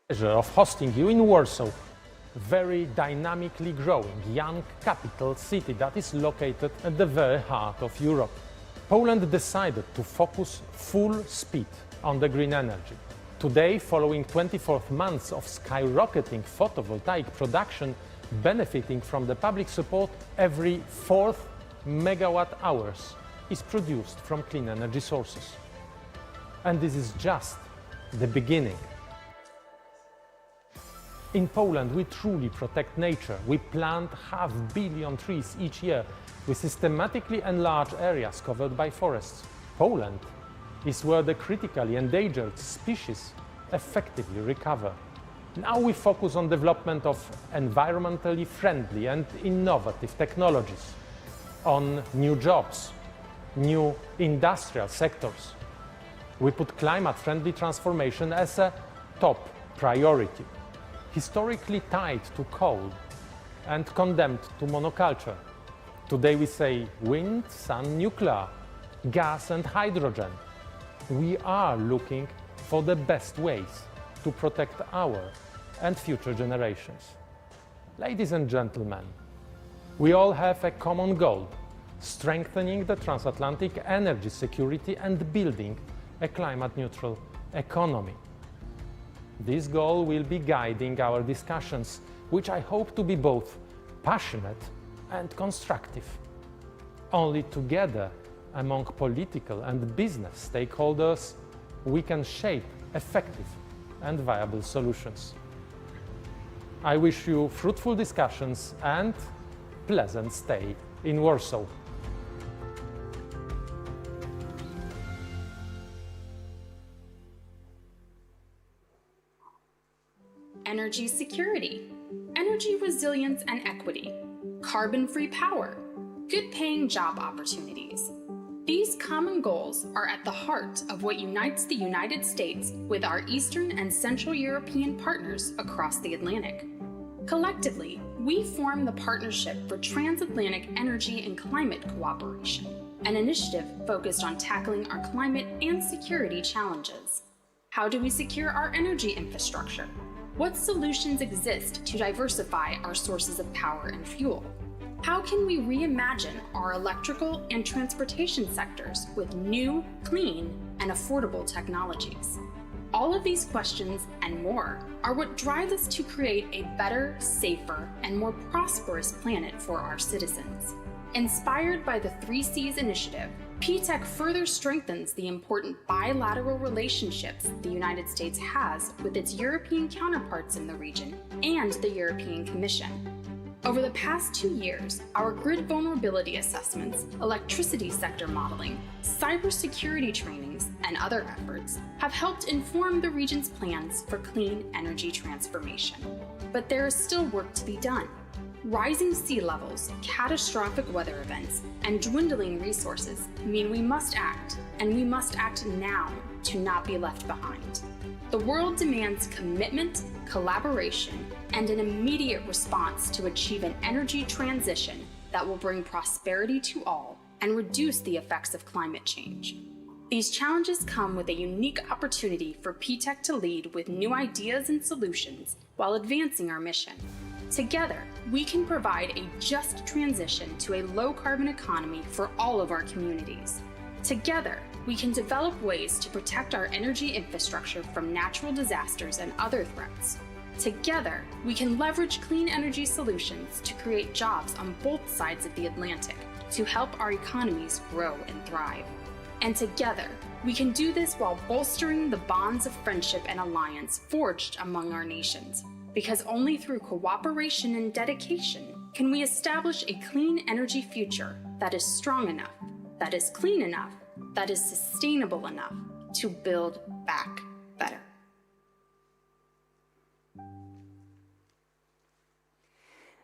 Pleasure of hosting you in Warsaw, a very dynamically growing young capital city that is located at the very heart of Europe. Poland decided to focus full speed on the green energy. Today, following 24 months of skyrocketing photovoltaic production, benefiting from the public support, every fourth megawatt hours is produced from clean energy sources. And this is just the beginning. In Poland, we truly protect nature. We plant 500 million trees each year. We systematically enlarge areas covered by forests. Poland is where the critically endangered species effectively recover. Now we focus on development of environmentally friendly and innovative technologies, on new jobs, new industrial sectors. We put climate-friendly transformation as a top priority. Historically tied to coal and condemned to monoculture. Today we say wind, sun, nuclear, gas and hydrogen. We are looking for the best ways to protect our and future generations. Ladies and gentlemen, we all have a common goal: strengthening the transatlantic energy security and building a climate-neutral economy. This goal will be guiding our discussions, which I hope to be both passionate and constructive. Only together, among political and business stakeholders, we can shape effective and viable solutions. I wish you fruitful discussions and pleasant stay in Warsaw. Energy security, energy resilience and equity, carbon-free power, good-paying job opportunities. These common goals are at the heart of what unites the United States with our Eastern and Central European partners across the Atlantic. Collectively, we form the Partnership for Transatlantic Energy and Climate Cooperation, an initiative focused on tackling our climate and security challenges. How do we secure our energy infrastructure? What solutions exist to diversify our sources of power and fuel? How can we reimagine our electrical and transportation sectors with new, clean, and affordable technologies? All of these questions and more are what drive us to create a better, safer, and more prosperous planet for our citizens. Inspired by the 3Cs initiative, P-TECC further strengthens the important bilateral relationships the United States has with its European counterparts in the region and the European Commission. Over the past 2 years, our grid vulnerability assessments, electricity sector modeling, cybersecurity trainings, and other efforts have helped inform the region's plans for clean energy transformation. But there is still work to be done. Rising sea levels, catastrophic weather events, and dwindling resources mean we must act, and we must act now to not be left behind. The world demands commitment, collaboration, and an immediate response to achieve an energy transition that will bring prosperity to all and reduce the effects of climate change. These challenges come with a unique opportunity for P-TECC to lead with new ideas and solutions while advancing our mission. Together, we can provide a just transition to a low-carbon economy for all of our communities. Together, we can develop ways to protect our energy infrastructure from natural disasters and other threats. Together, we can leverage clean energy solutions to create jobs on both sides of the Atlantic to help our economies grow and thrive. And together, we can do this while bolstering the bonds of friendship and alliance forged among our nations. Because only through cooperation and dedication can we establish a clean energy future that is strong enough, that is clean enough, that is sustainable enough to build back better.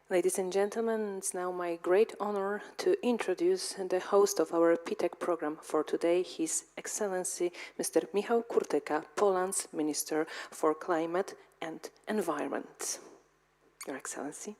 Ladies and gentlemen, it's now my great honor to introduce the host of our P-TECC program for today, His Excellency Mr. Michał Kurtyka, Poland's Minister for Climate and Environment. Your Excellency.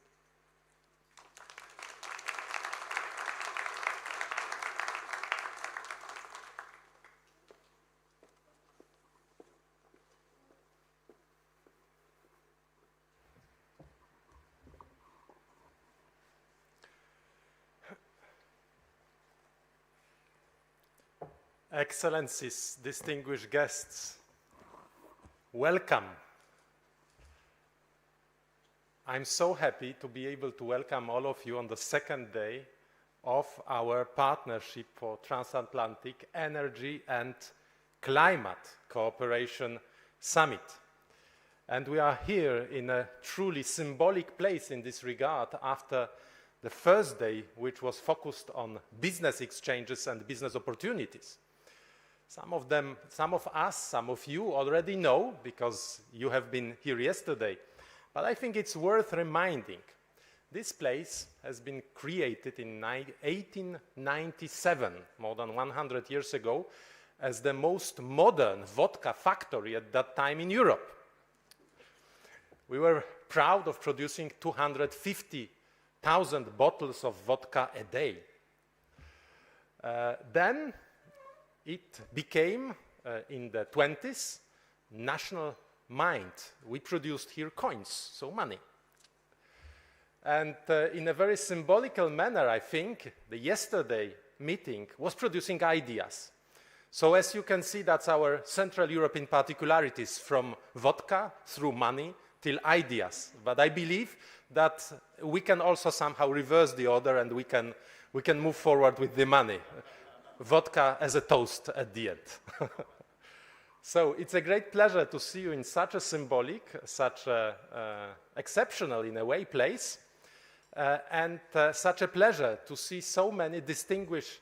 Excellencies, distinguished guests, welcome. I'm so happy to be able to welcome all of you on the second day of our Partnership for Transatlantic Energy and Climate Cooperation Summit. And we are here in a truly symbolic place in this regard after the first day, which was focused on business exchanges and business opportunities. Some of us, some of you already know because you have been here yesterday, but I think it's worth reminding. This place has been created in 1897, more than 100 years ago, as the most modern vodka factory at that time in Europe. We were proud of producing 250,000 bottles of vodka a day. Then it became, in the 20s, national mind. We produced here coins, so money. And in a very symbolical manner, I think, the yesterday meeting was producing ideas. So as you can see, that's our Central European particularities, from vodka through money till ideas. But I believe that we can also somehow reverse the order and we can move forward with the money. Vodka as a toast at the end. So it's a great pleasure to see you in such a symbolic, such a exceptional in a way place, and such a pleasure to see so many distinguished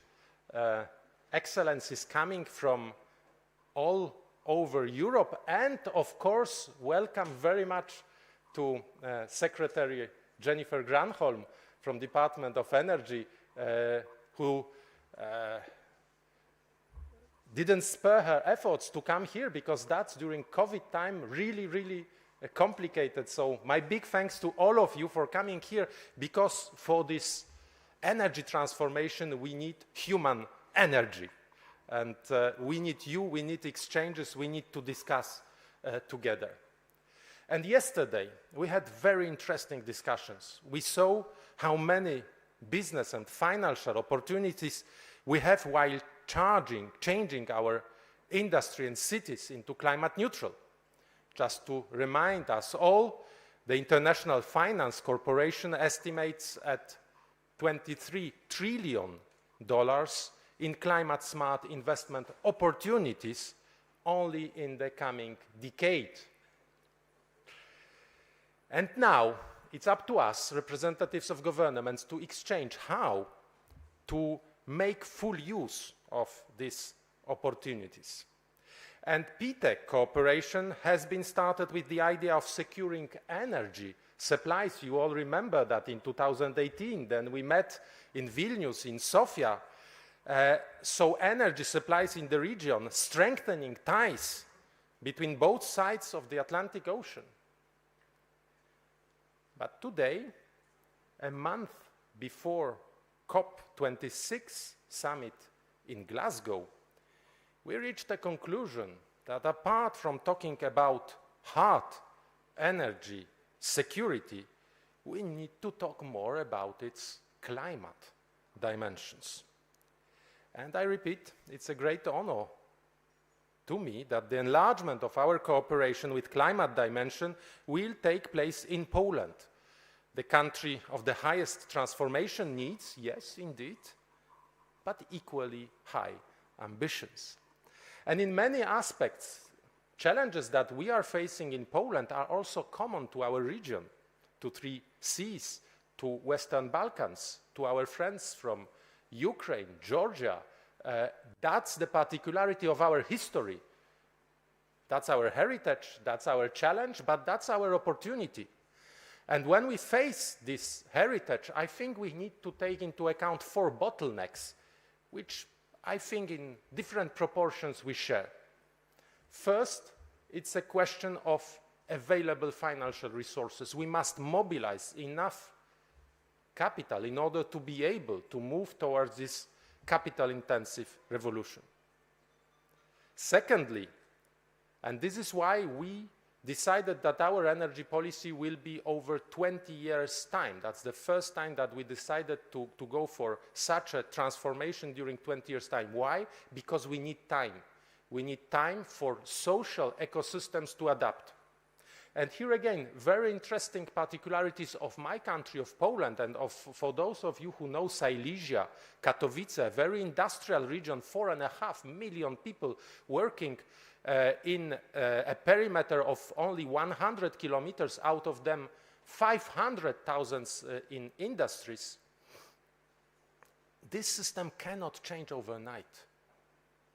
excellencies coming from all over Europe, and of course welcome very much to Secretary Jennifer Granholm from Department of Energy, who didn't spare her efforts to come here, because that's during COVID time really complicated. So my big thanks to all of you for coming here, because for this energy transformation we need human energy. And we need you, we need exchanges, we need to discuss together. And yesterday we had very interesting discussions. We saw how many business and financial opportunities we have while changing our industry and cities into climate neutral. Just to remind us all, the International Finance Corporation estimates at $23 trillion in climate smart investment opportunities only in the coming decade. And now it's up to us, representatives of governments, to exchange how to make full use of these opportunities. And P-TECC cooperation has been started with the idea of securing energy supplies. You all remember that in 2018, then we met in Vilnius, in Sofia. So energy supplies in the region, strengthening ties between both sides of the Atlantic Ocean. But today, a month before COP26 summit in Glasgow, we reached a conclusion that apart from talking about hard energy security, we need to talk more about its climate dimensions. And I repeat, it's a great honor to me that the enlargement of our cooperation with climate dimension will take place in Poland, the country of the highest transformation needs, yes, indeed, but equally high ambitions. And in many aspects, challenges that we are facing in Poland are also common to our region, to 3 Seas, to Western Balkans, to our friends from Ukraine, Georgia. That's the particularity of our history. That's our heritage, that's our challenge, but that's our opportunity. And when we face this heritage, I think we need to take into account 4 bottlenecks, which I think in different proportions we share. First, it's a question of available financial resources. We must mobilize enough capital in order to be able to move towards this capital-intensive revolution. Secondly, and this is why we decided that our energy policy will be over 20 years' time. That's the first time that we decided to go for such a transformation during 20 years' time. Why? Because we need time. We need time for social ecosystems to adapt. And here again, very interesting particularities of my country, of Poland, and for those of you who know Silesia, Katowice, a very industrial region, 4.5 million people working in a perimeter of only 100 kilometers, out of them 500,000 in industries. This system cannot change overnight.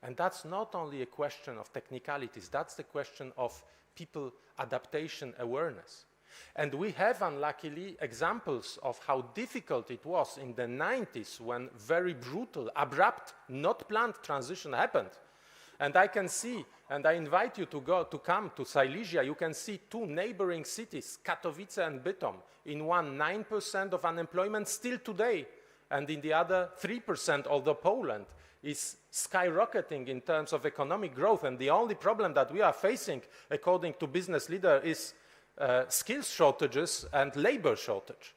And that's not only a question of technicalities, that's the question of people adaptation awareness. And we have, unluckily, examples of how difficult it was in the 90s when very brutal, abrupt, not planned transition happened. And I can see, and I invite you to come to Silesia, you can see two neighboring cities, Katowice and Bytom. In one, 9% of unemployment still today, and in the other, 3%, although Poland is skyrocketing in terms of economic growth, and the only problem that we are facing, according to business leader, is skills shortages and labor shortage.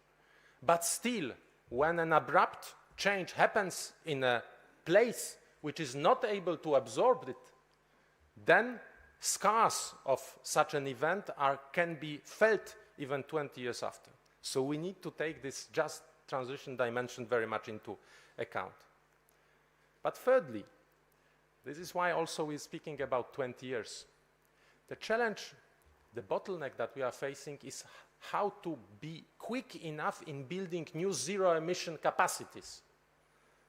But still, when an abrupt change happens in a place which is not able to absorb it, then scars of such an event can be felt even 20 years after. So we need to take this just transition dimension very much into account. But thirdly, this is why also we're speaking about 20 years. The challenge, the bottleneck that we are facing is how to be quick enough in building new zero-emission capacities.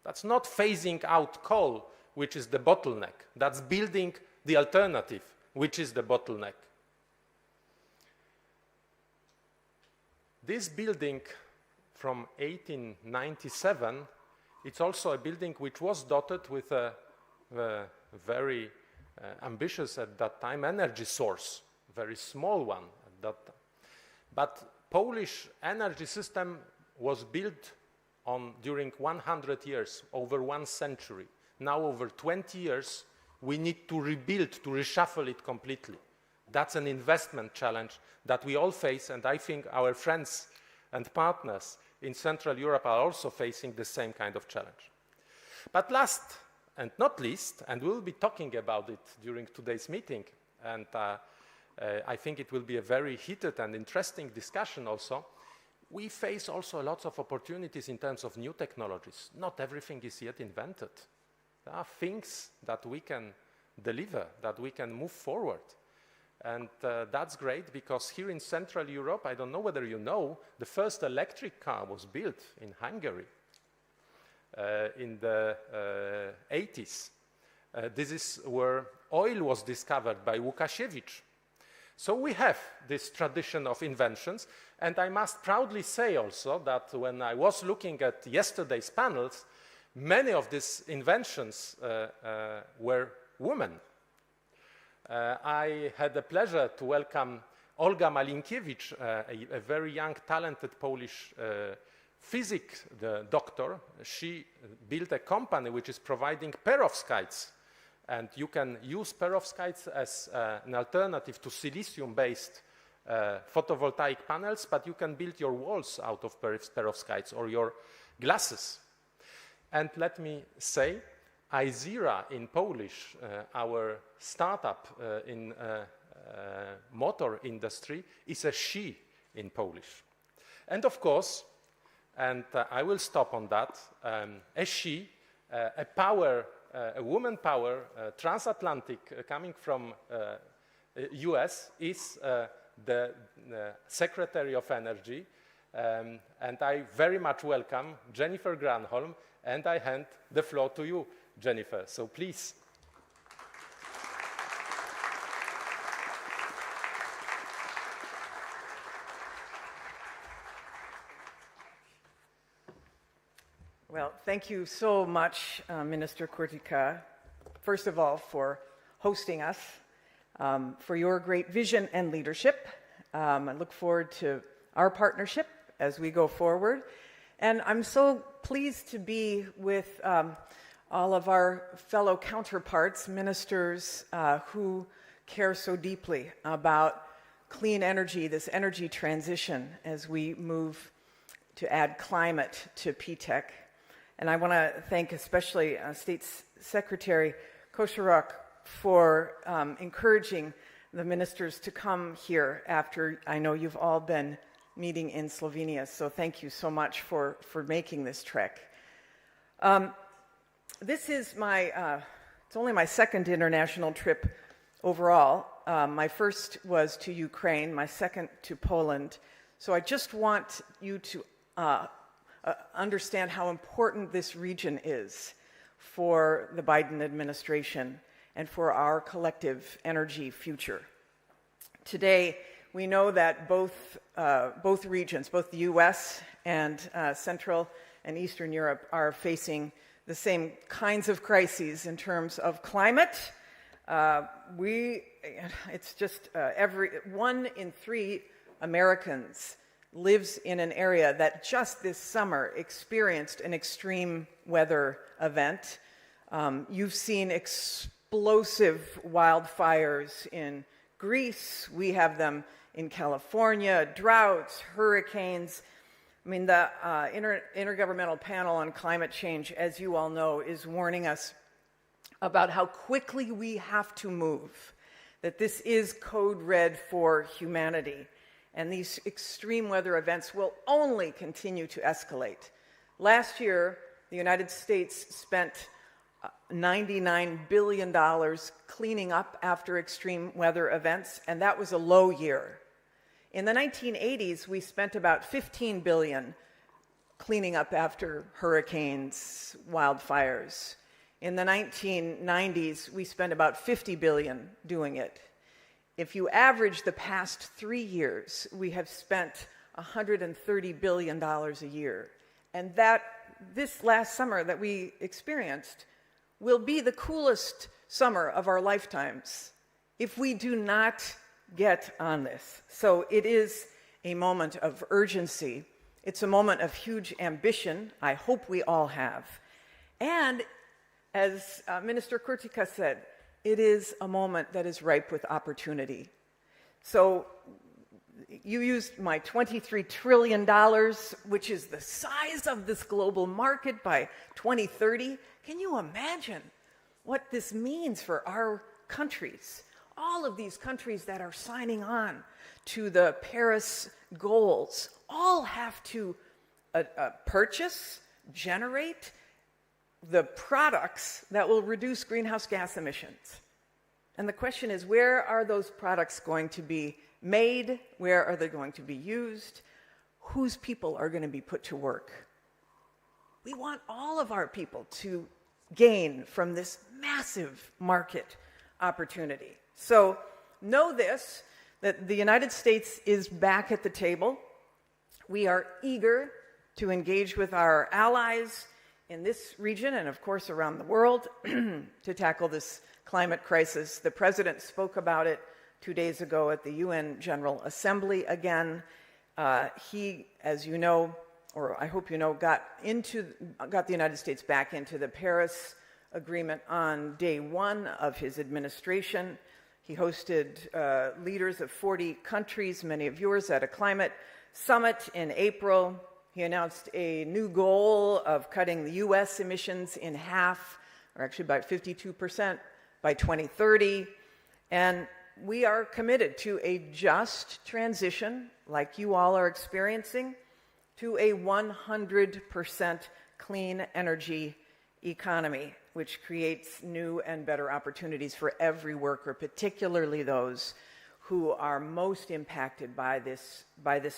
That's not phasing out coal, which is the bottleneck. That's building the alternative, which is the bottleneck. This building from 1897, it's also a building which was dotted with a very ambitious at that time energy source, very small one at that time. But Polish energy system was built during 100 years, over 1 century. Now over 20 years, we need to rebuild, to reshuffle it completely. That's an investment challenge that we all face, and I think our friends and partners in Central Europe are also facing the same kind of challenge. But last and not least, and we'll be talking about it during today's meeting, and I think it will be a very heated and interesting discussion also, we face also lots of opportunities in terms of new technologies. Not everything is yet invented. There are things that we can deliver, that we can move forward. And that's great, because here in Central Europe, I don't know whether you know, the first electric car was built in Hungary in the 80s. This is where oil was discovered by Łukasiewicz. So we have this tradition of inventions, and I must proudly say also that when I was looking at yesterday's panels, many of these inventions were women. I had the pleasure to welcome Olga Malinkiewicz, a very young, talented Polish physics doctor. She built a company which is providing perovskites. And you can use perovskites as an alternative to silicium-based photovoltaic panels, but you can build your walls out of perovskites or your glasses. And let me say, Izera in Polish, our startup in motor industry, is a she in Polish. And of course, and I will stop on that, a she, a power, a woman power, Transatlantic, coming from US, is the Secretary of Energy, and I very much welcome Jennifer Granholm, and I hand the floor to you, Jennifer, so please. Well, thank you so much, Minister Kurtyka, first of all, for hosting us, for your great vision and leadership. I look forward to our partnership as we go forward. And I'm so pleased to be with all of our fellow counterparts, ministers who care so deeply about clean energy, this energy transition as we move to add climate to P-TECC. And I want to thank especially State Secretary Koszaruk for encouraging the ministers to come here after I know you've all been meeting in Slovenia. So thank you so much for making this trek. This is it's only my second international trip overall. My first was to Ukraine, my second to Poland. So I just want you to understand how important this region is for the Biden administration and for our collective energy future. Today, we know that both regions, both the US and Central and Eastern Europe, are facing the same kinds of crises in terms of climate. It's just 1 in 3 Americans lives in an area that just this summer experienced an extreme weather event. You've seen explosive wildfires in Greece. We have them in California, droughts, hurricanes. I mean, the Intergovernmental Panel on Climate Change, as you all know, is warning us about how quickly we have to move, that this is code red for humanity. And these extreme weather events will only continue to escalate. Last year, the United States spent $99 billion cleaning up after extreme weather events, and that was a low year. In the 1980s, we spent about $15 billion cleaning up after hurricanes, wildfires. In the 1990s, we spent about $50 billion doing it. If you average the past 3 years, we have spent $130 billion a year. And that this last summer that we experienced will be the coolest summer of our lifetimes if we do not get on this. So it is a moment of urgency. It's a moment of huge ambition. I hope we all have. And as Minister Kurtika said, it is a moment that is ripe with opportunity. So you used my $23 trillion, which is the size of this global market by 2030. Can you imagine what this means for our countries? All of these countries that are signing on to the Paris goals all have to purchase, generate the products that will reduce greenhouse gas emissions. And the question is, where are those products going to be made? Where are they going to be used? Whose people are going to be put to work? We want all of our people to gain from this massive market opportunity. So know this, that the United States is back at the table. We are eager to engage with our allies in this region and, of course, around the world to tackle this climate crisis. The president spoke about it 2 days ago at the UN General Assembly again. He, as you know, or I hope you know, got the United States back into the Paris Agreement on day 1 of his administration. He hosted leaders of 40 countries, many of yours, at a climate summit in April. He announced a new goal of cutting the U.S. emissions in half, or actually by 52% by 2030. And we are committed to a just transition, like you all are experiencing, to a 100% clean energy economy, which creates new and better opportunities for every worker, particularly those who are most impacted by this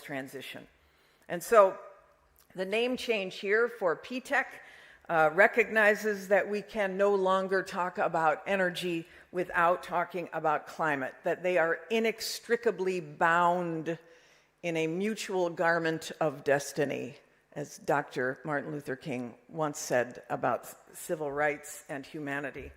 transition. And so the name change here for P-TECC recognizes that we can no longer talk about energy without talking about climate, that they are inextricably bound in a mutual garment of destiny, as Dr. Martin Luther King once said about civil rights and humanity.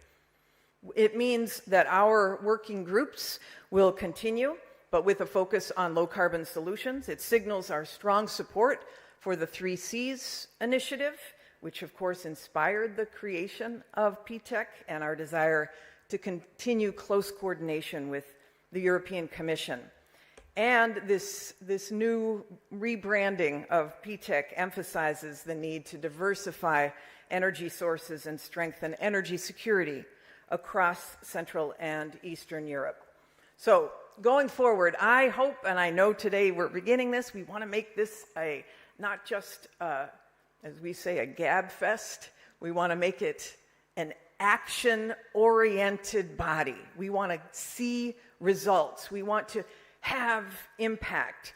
It means that our working groups will continue, but with a focus on low-carbon solutions. It signals our strong support for the 3 Cs initiative, which of course inspired the creation of P-TECC, and our desire to continue close coordination with the European Commission. And this new rebranding of P-TECC emphasizes the need to diversify energy sources and strengthen energy security across Central and Eastern Europe. So going forward, I hope, and I know today we're beginning this, we want to make this not just, as we say, a gab fest. We want to make it an action-oriented body. We want to see results. We want to have impact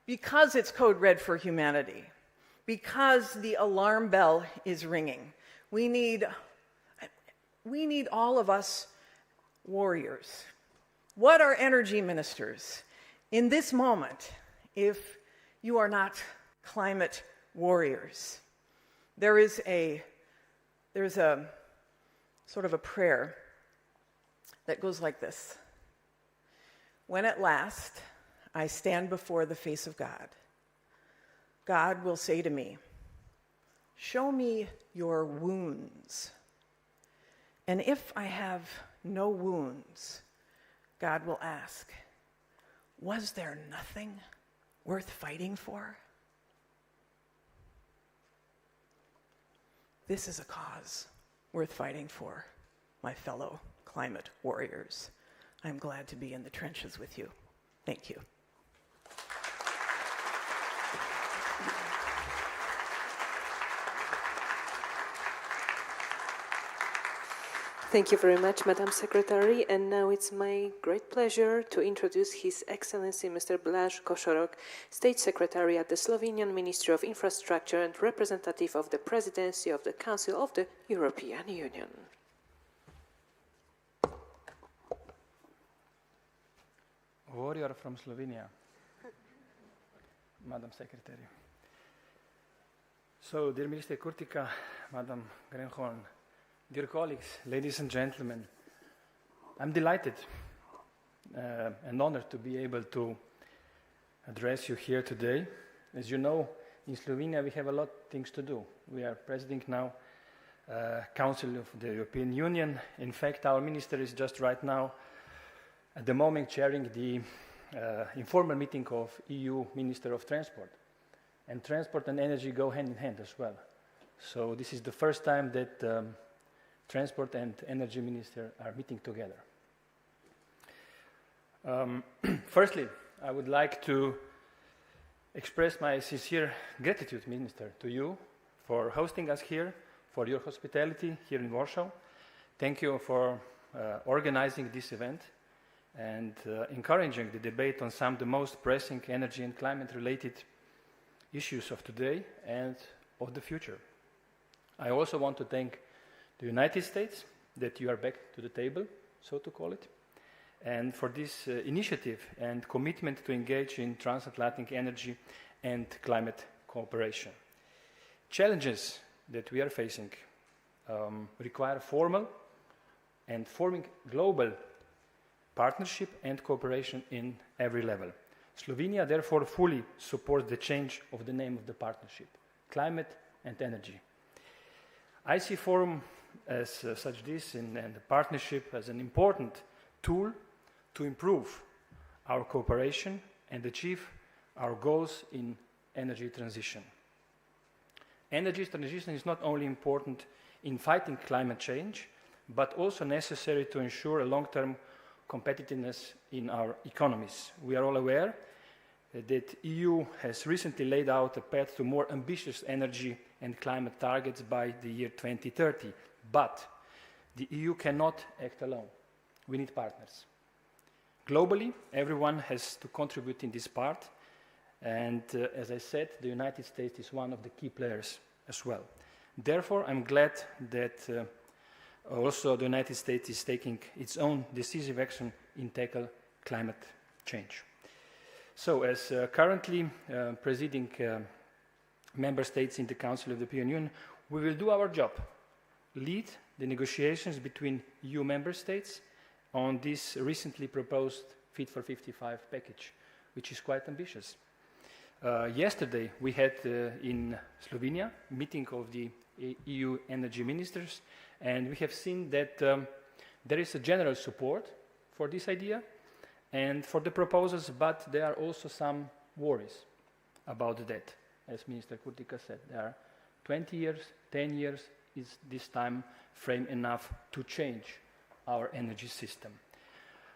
because it's code red for humanity, because the alarm bell is ringing. We need all of us warriors. What are energy ministers in this moment if you are not climate warriors? There's a sort of a prayer that goes like this. When at last I stand before the face of God, God will say to me, "Show me your wounds." And if I have no wounds, God will ask, "Was there nothing worth fighting for?" This is a cause worth fighting for, my fellow climate warriors. I'm glad to be in the trenches with you. Thank you. Thank you very much, Madam Secretary. And now it's my great pleasure to introduce His Excellency Mr. Blaž Košorok, State Secretary at the Slovenian Ministry of Infrastructure and representative of the Presidency of the Council of the European Union. Warrior from Slovenia, Madam Secretary. So, dear Minister Kurtika, Madam Grenhorn, dear colleagues, ladies and gentlemen, I'm delighted and honored to be able to address you here today. As you know, in Slovenia we have a lot of things to do. We are presiding now Council of the European Union. In fact, our minister is just right now at the moment chairing the informal meeting of EU Minister of Transport. And transport and energy go hand in hand as well. So this is the first time that Transport and Energy Minister are meeting together. Firstly, I would like to express my sincere gratitude, Minister, to you for hosting us here, for your hospitality here in Warsaw. Thank you for organizing this event and encouraging the debate on some of the most pressing energy and climate-related issues of today and of the future. I also want to thank the United States that you are back to the table, so to call it, and for this initiative and commitment to engage in transatlantic energy and climate cooperation. Challenges that we are facing require formal and forming global partnership and cooperation in every level. Slovenia therefore fully supports the change of the name of the partnership, climate and energy. I see forum as such this and the partnership as an important tool to improve our cooperation and achieve our goals in energy transition. Energy transition is not only important in fighting climate change, but also necessary to ensure a long-term competitiveness in our economies. We are all aware that EU has recently laid out a path to more ambitious energy and climate targets by the year 2030. But the EU cannot act alone. We need partners. Globally, everyone has to contribute in this part. And as I said, the United States is one of the key players as well. Therefore, I'm glad that also the United States is taking its own decisive action in tackle climate change. So, as currently presiding member states in the Council of the European Union, we will do our job, lead the negotiations between EU member states on this recently proposed Fit for 55 package, which is quite ambitious. Yesterday, we had in Slovenia a meeting of the EU energy ministers, and we have seen that there is a general support for this idea, and for the proposals, but there are also some worries about that. As Minister Kurtika said, there are 20 years, 10 years, is this time frame enough to change our energy system?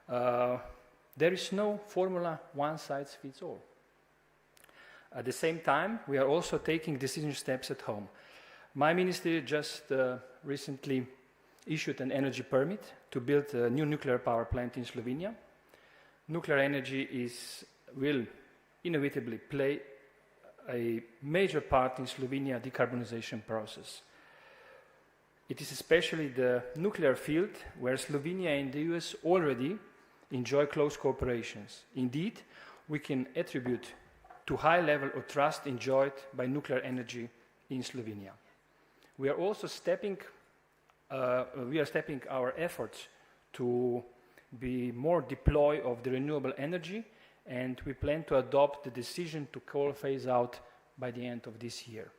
There is no formula, one size fits all. At the same time, we are also taking decision steps at home. My ministry just recently issued an energy permit to build a new nuclear power plant in Slovenia. Nuclear energy will inevitably play a major part in Slovenia decarbonization process. It is especially the nuclear field where Slovenia and the US already enjoy close cooperations. Indeed, we can attribute to high level of trust enjoyed by nuclear energy in Slovenia. We are also stepping our efforts to be more deploy of the renewable energy, and we plan to adopt the decision to coal phase out by the end of this year.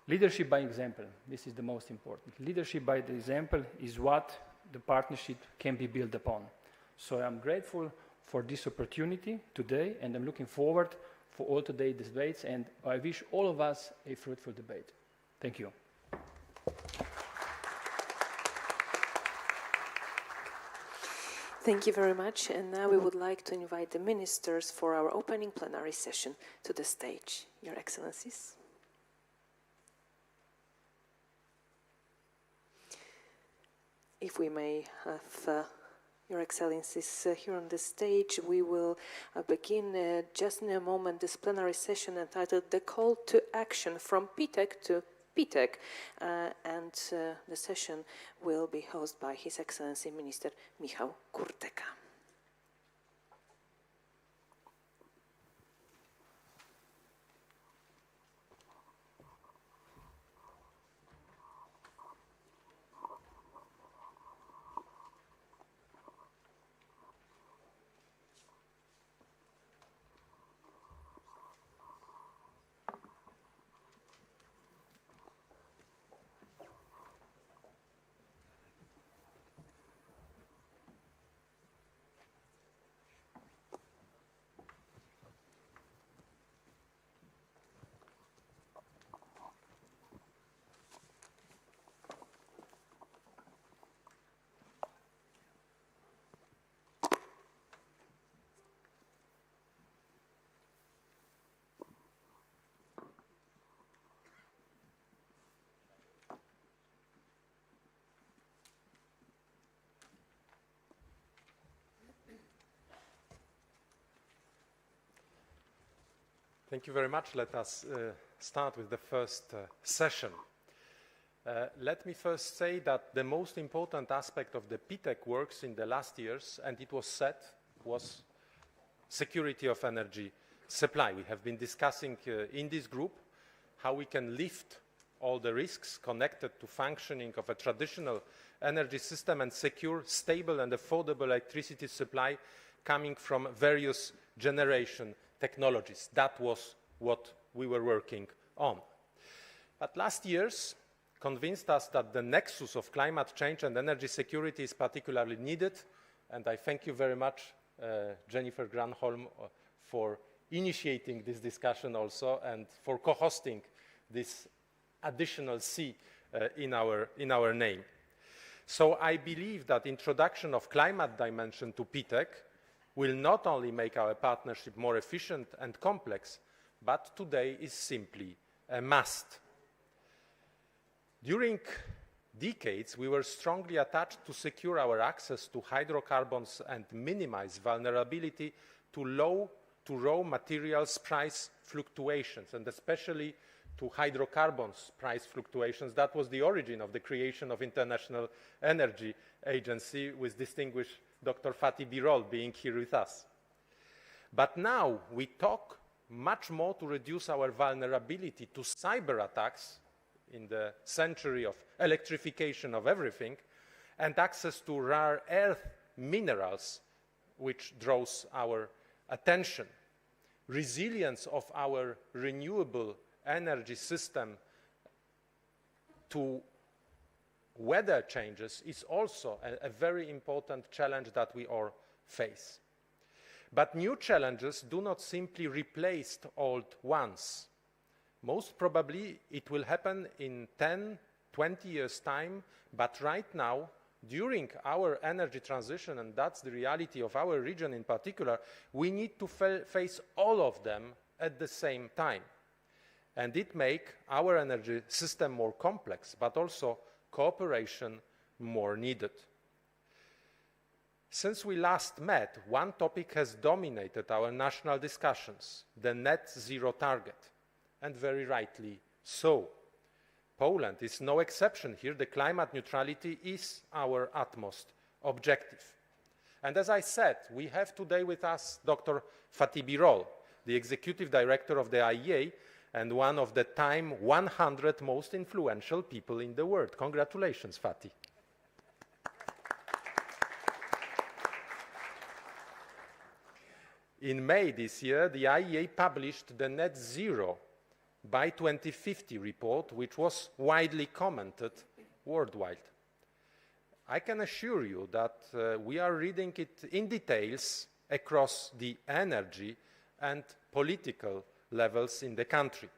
Leadership by example, this is the most important. Leadership by the example is what the partnership can be built upon. So I'm grateful for this opportunity today, and I'm looking forward for all today's debates, and I wish all of us a fruitful debate. Thank you. Thank you very much, and now we would like to invite the ministers for our opening plenary session to the stage. Your Excellencies. If we may have Your Excellencies here on the stage, we will begin just in a moment this plenary session entitled The Call to Action from P-TECC to P-TECC, and the session will be hosted by His Excellency Minister Michał Kurtyka. Thank you very much. Let us start with the first session. Let me first say that the most important aspect of the P-TECC works in the last years, and it was said, was security of energy supply. We have been discussing in this group how we can lift all the risks connected to functioning of a traditional energy system and secure stable and affordable electricity supply coming from various generation technologies. That was what we were working on. But last years convinced us that the nexus of climate change and energy security is particularly needed, and I thank you very much, Jennifer Granholm, for initiating this discussion also and for co-hosting this additional C in our name. So I believe that introduction of climate dimension to P-TECC will not only make our partnership more efficient and complex, but today is simply a must. During decades, we were strongly attached to secure our access to hydrocarbons and minimize vulnerability to raw materials price fluctuations, and especially to hydrocarbons price fluctuations. That was the origin of the creation of International Energy Agency, with distinguished Dr. Fatih Birol being here with us. But now we talk much more to reduce our vulnerability to cyber attacks in the century of electrification of everything, and access to rare earth minerals, which draws our attention. Resilience of our renewable energy system to weather changes is also a very important challenge that we all face. But new challenges do not simply replace old ones. Most probably it will happen in 10, 20 years' time, but right now, during our energy transition, and that's the reality of our region in particular, we need to face all of them at the same time. And it makes our energy system more complex, but also cooperation more needed. Since we last met, one topic has dominated our national discussions, the net zero target, and very rightly so. Poland is no exception here. The climate neutrality is our utmost objective. And as I said, we have today with us Dr. Fatih Birol, the Executive Director of the IEA and one of the time 100 most influential people in the world. Congratulations, Fatih. In May this year, the IEA published the Net Zero by 2050 report, which was widely commented worldwide. I can assure you that we are reading it in details across the energy and political levels in the country.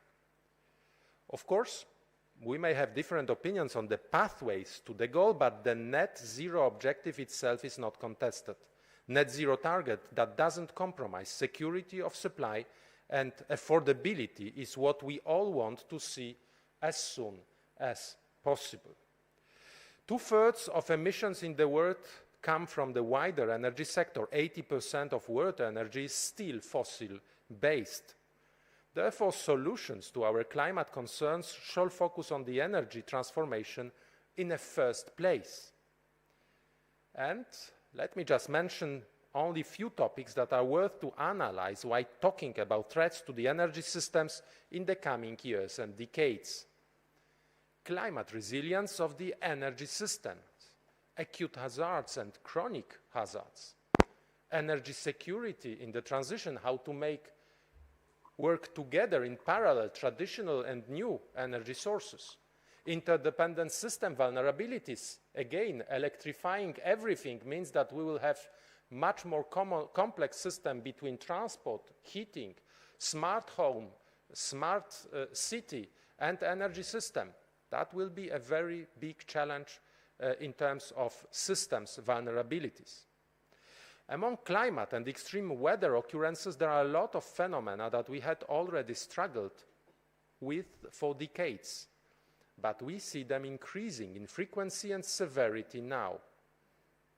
Of course, we may have different opinions on the pathways to the goal, but the net zero objective itself is not contested. Net zero target that doesn't compromise security of supply and affordability is what we all want to see as soon as possible. 2/3 of emissions in the world come from the wider energy sector. 80% of world energy is still fossil-based. Therefore, solutions to our climate concerns shall focus on the energy transformation in the first place. And let me just mention only a few topics that are worth to analyze while talking about threats to the energy systems in the coming years and decades. Climate resilience of the energy systems, acute hazards and chronic hazards, energy security in the transition, how to make work together in parallel traditional and new energy sources, interdependent system vulnerabilities. Again, electrifying everything means that we will have much more complex system between transport, heating, smart home, smart city, and energy system. That will be a very big challenge in terms of systems vulnerabilities. Among climate and extreme weather occurrences, there are a lot of phenomena that we had already struggled with for decades, but we see them increasing in frequency and severity now.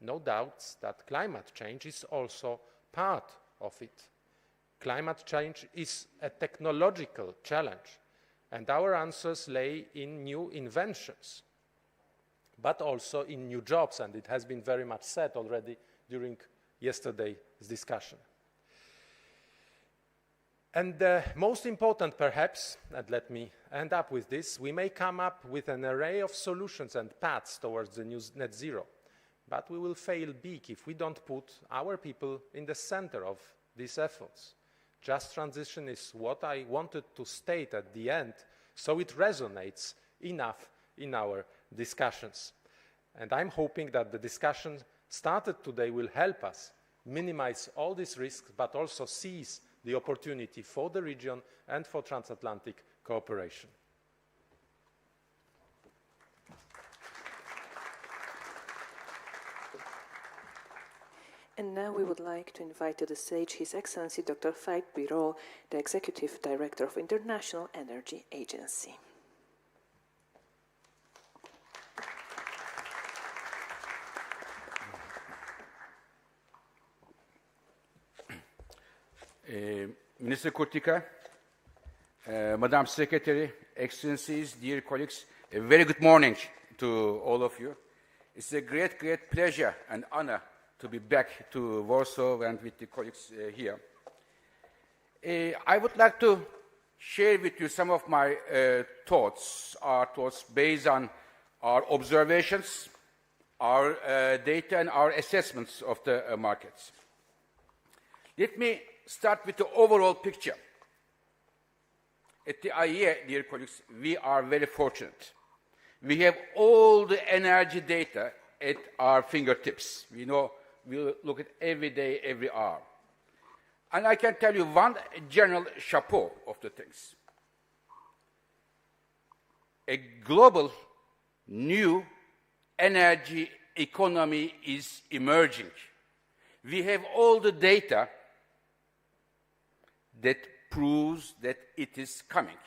No doubts that climate change is also part of it. Climate change is a technological challenge, and our answers lay in new inventions, but also in new jobs, and it has been very much said already during yesterday's discussion. And most important perhaps, and let me end up with this, we may come up with an array of solutions and paths towards the new net zero, but we will fail big if we don't put our people in the center of these efforts. Just transition is what I wanted to state at the end, so it resonates enough in our discussions. And I'm hoping that the discussion started today will help us minimize all these risks, but also seize the opportunity for the region and for transatlantic cooperation. And now we would like to invite to the stage His Excellency Dr. Fatih Birol, the Executive Director of International Energy Agency. Minister Kurtika, Madam Secretary, Excellencies, dear colleagues, a very good morning to all of you. It's a great pleasure and honor to be back to Warsaw and with the colleagues here. I would like to share with you some of my thoughts based on our observations, our data, and our assessments of the markets. Let me start with the overall picture. At the IEA, dear colleagues, we are very fortunate. We have all the energy data at our fingertips. We look at every day, every hour. And I can tell you one general chapeau of the things. A global new energy economy is emerging. We have all the data that proves that it is coming.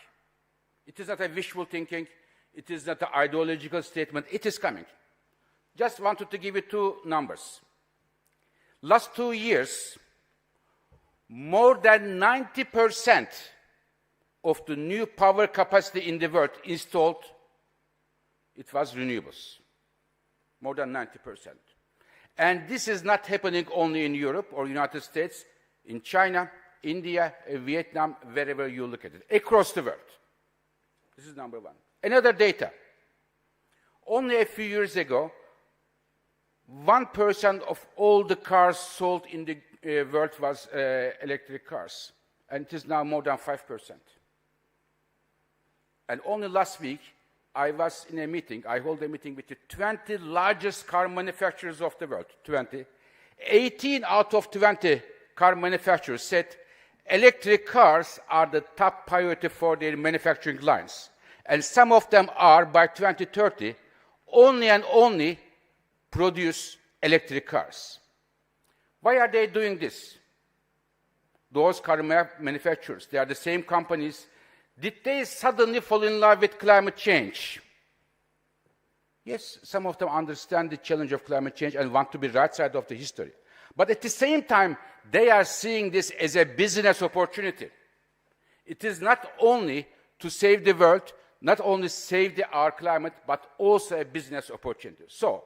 It is not a wishful thinking. It is not an ideological statement. It is coming. Just wanted to give you two numbers. Last 2 years, more than 90% of the new power capacity in the world installed, it was renewables. More than 90%. And this is not happening only in Europe or United States, in China, India, Vietnam, wherever you look at it, across the world. This is number one. Another data. Only a few years ago, 1% of all the cars sold in the world was electric cars. And it is now more than 5%. And only last week, I was in a meeting. I hold a meeting with the 20 largest car manufacturers of the world, 20. 18 out of 20 car manufacturers said electric cars are the top priority for their manufacturing lines. And some of them are, by 2030, only and only produce electric cars. Why are they doing this? Those car manufacturers, they are the same companies. Did they suddenly fall in love with climate change? Yes, some of them understand the challenge of climate change and want to be right side of the history. But at the same time, they are seeing this as a business opportunity. It is not only to save the world, not only save our climate, but also a business opportunity. So,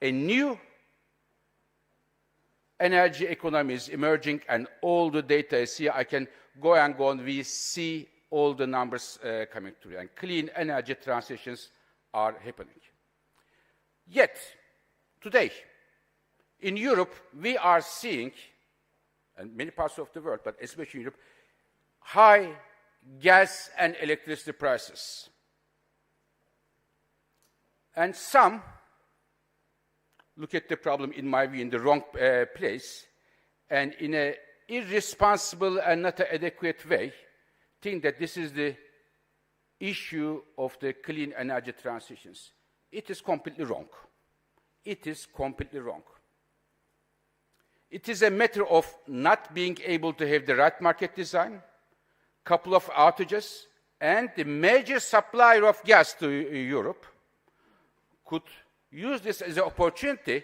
a new energy economy is emerging, and all the data is here. I can go and go on. We see all the numbers coming through, and clean energy transitions are happening. Yet, today, in Europe, we are seeing, and many parts of the world, but especially in Europe, high gas and electricity prices. And some look at the problem, in my view, in the wrong place, and in an irresponsible and not adequate way, think that this is the issue of the clean energy transitions. It is completely wrong. It is completely wrong. It is a matter of not being able to have the right market design, couple of outages, and the major supplier of gas to Europe could use this as an opportunity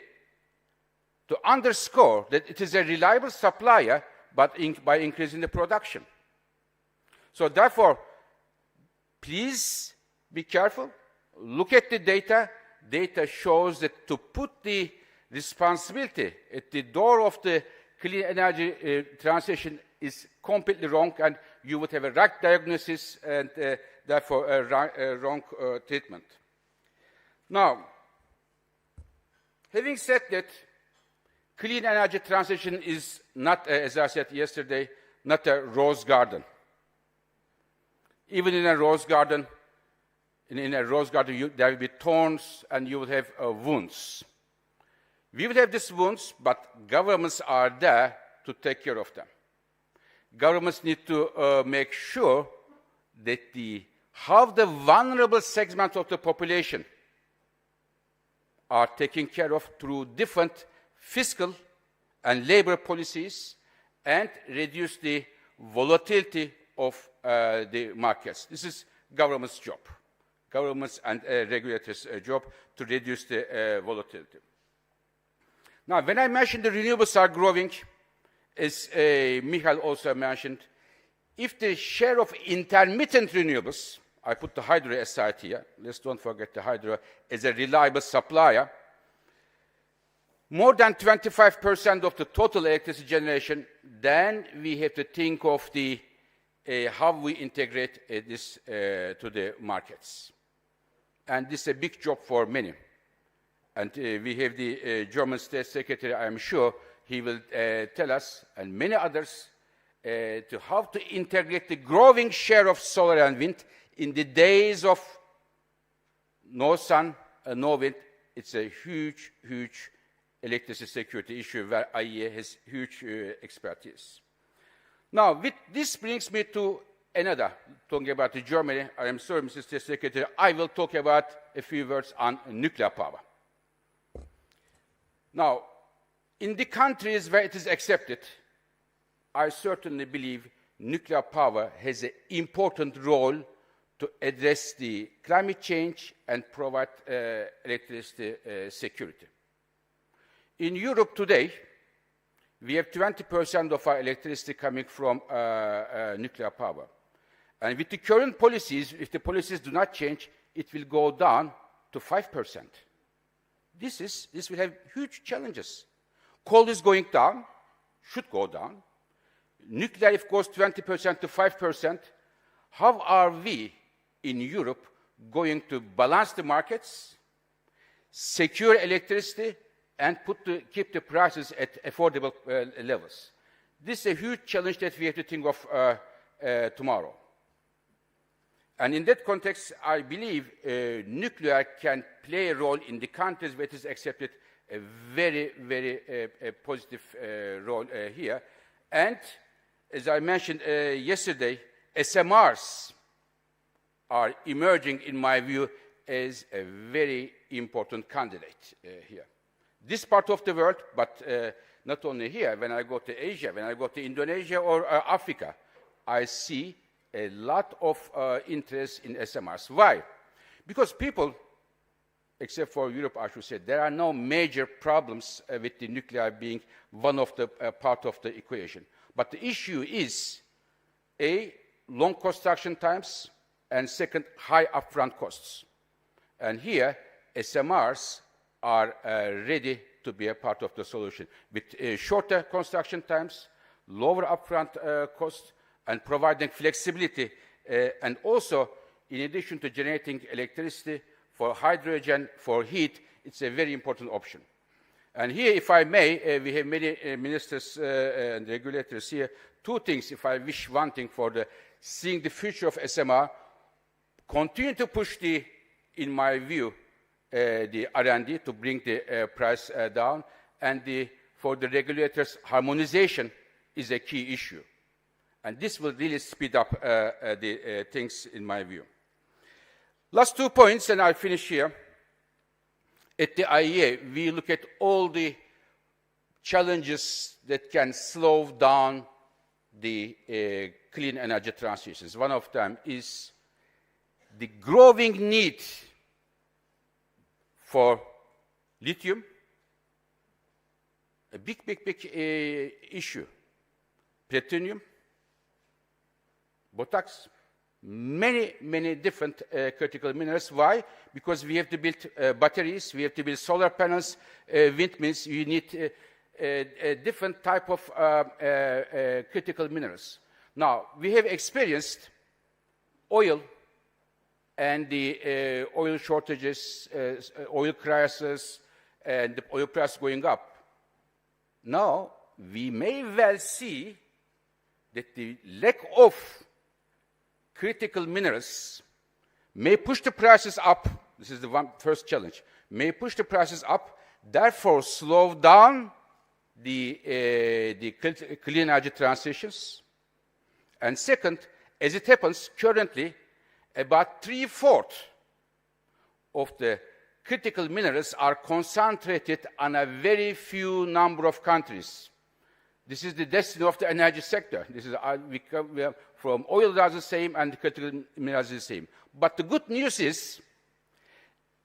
to underscore that it is a reliable supplier, but by increasing the production. So therefore, please be careful. Look at the data. Data shows that to put the responsibility at the door of the clean energy transition is completely wrong, and you would have a right diagnosis and therefore a wrong treatment. Now, having said that, clean energy transition is not, as I said yesterday, not a rose garden. Even in a rose garden, there will be thorns and you will have wounds. We will have these wounds, but governments are there to take care of them. Governments need to make sure that how the vulnerable segments of the population are taken care of through different fiscal and labor policies and reduce the volatility of the markets. This is government's job, government's and regulators' job to reduce the volatility. Now, when I mentioned the renewables are growing, as Michael also mentioned, if the share of intermittent renewables, I put the hydro aside here, let's don't forget the hydro as a reliable supplier, more than 25% of the total electricity generation, then we have to think of how we integrate this to the markets. And this is a big job for many. And we have the German State Secretary, I'm sure he will tell us, and many others, to how to integrate the growing share of solar and wind in the days of no sun and no wind. It's a huge, huge electricity security issue where IEA has huge expertise. Now, this brings me to another, talking about Germany. I am sorry, Mr. State Secretary, I will talk about a few words on nuclear power. Now, in the countries where it is accepted, I certainly believe nuclear power has an important role to address the climate change and provide electricity security. In Europe today, we have 20% of our electricity coming from nuclear power. And with the current policies, if the policies do not change, it will go down to 5%. This will have huge challenges. Coal is going down, should go down. Nuclear, of course, 20% to 5%. How are we in Europe going to balance the markets, secure electricity, and keep the prices at affordable levels? This is a huge challenge that we have to think of tomorrow. And in that context, I believe nuclear can play a role in the countries where it is accepted, a very, very positive role here. And as I mentioned yesterday, SMRs are emerging, in my view, as a very important candidate here. This part of the world, but not only here, when I go to Asia, when I go to Indonesia or Africa, I see a lot of interest in SMRs. Why? Because people, except for Europe, I should say, there are no major problems with the nuclear being one of the part of the equation. But the issue is, A, long construction times, and second, high upfront costs. And here, SMRs are ready to be a part of the solution. With shorter construction times, lower upfront costs, and providing flexibility, and also, in addition to generating electricity for hydrogen, for heat, it's a very important option. And here, if I may, we have many ministers and regulators here. Two things, if I wish one thing for seeing the future of SMR, continue to push in my view, the R&D to bring the price down, and for the regulators, harmonization is a key issue. And this will really speed up the things, in my view. Last 2 points, and I'll finish here. At the IEA, we look at all the challenges that can slow down the clean energy transitions. One of them is the growing need for lithium, a big issue. Platinum, borax, many different critical minerals. Why? Because we have to build batteries, we have to build solar panels, windmills. You need a different type of critical minerals. Now, we have experienced oil and the oil shortages, oil crisis, and the oil price going up. Now, we may well see that the lack of critical minerals may push the prices up. This is the first challenge. May push the prices up, therefore slow down the clean energy transitions. And second, as it happens currently, about 3/4 of the critical minerals are concentrated on a very few number of countries. This is the destiny of the energy sector. This is we are from oil does the same and the critical minerals the same. But the good news is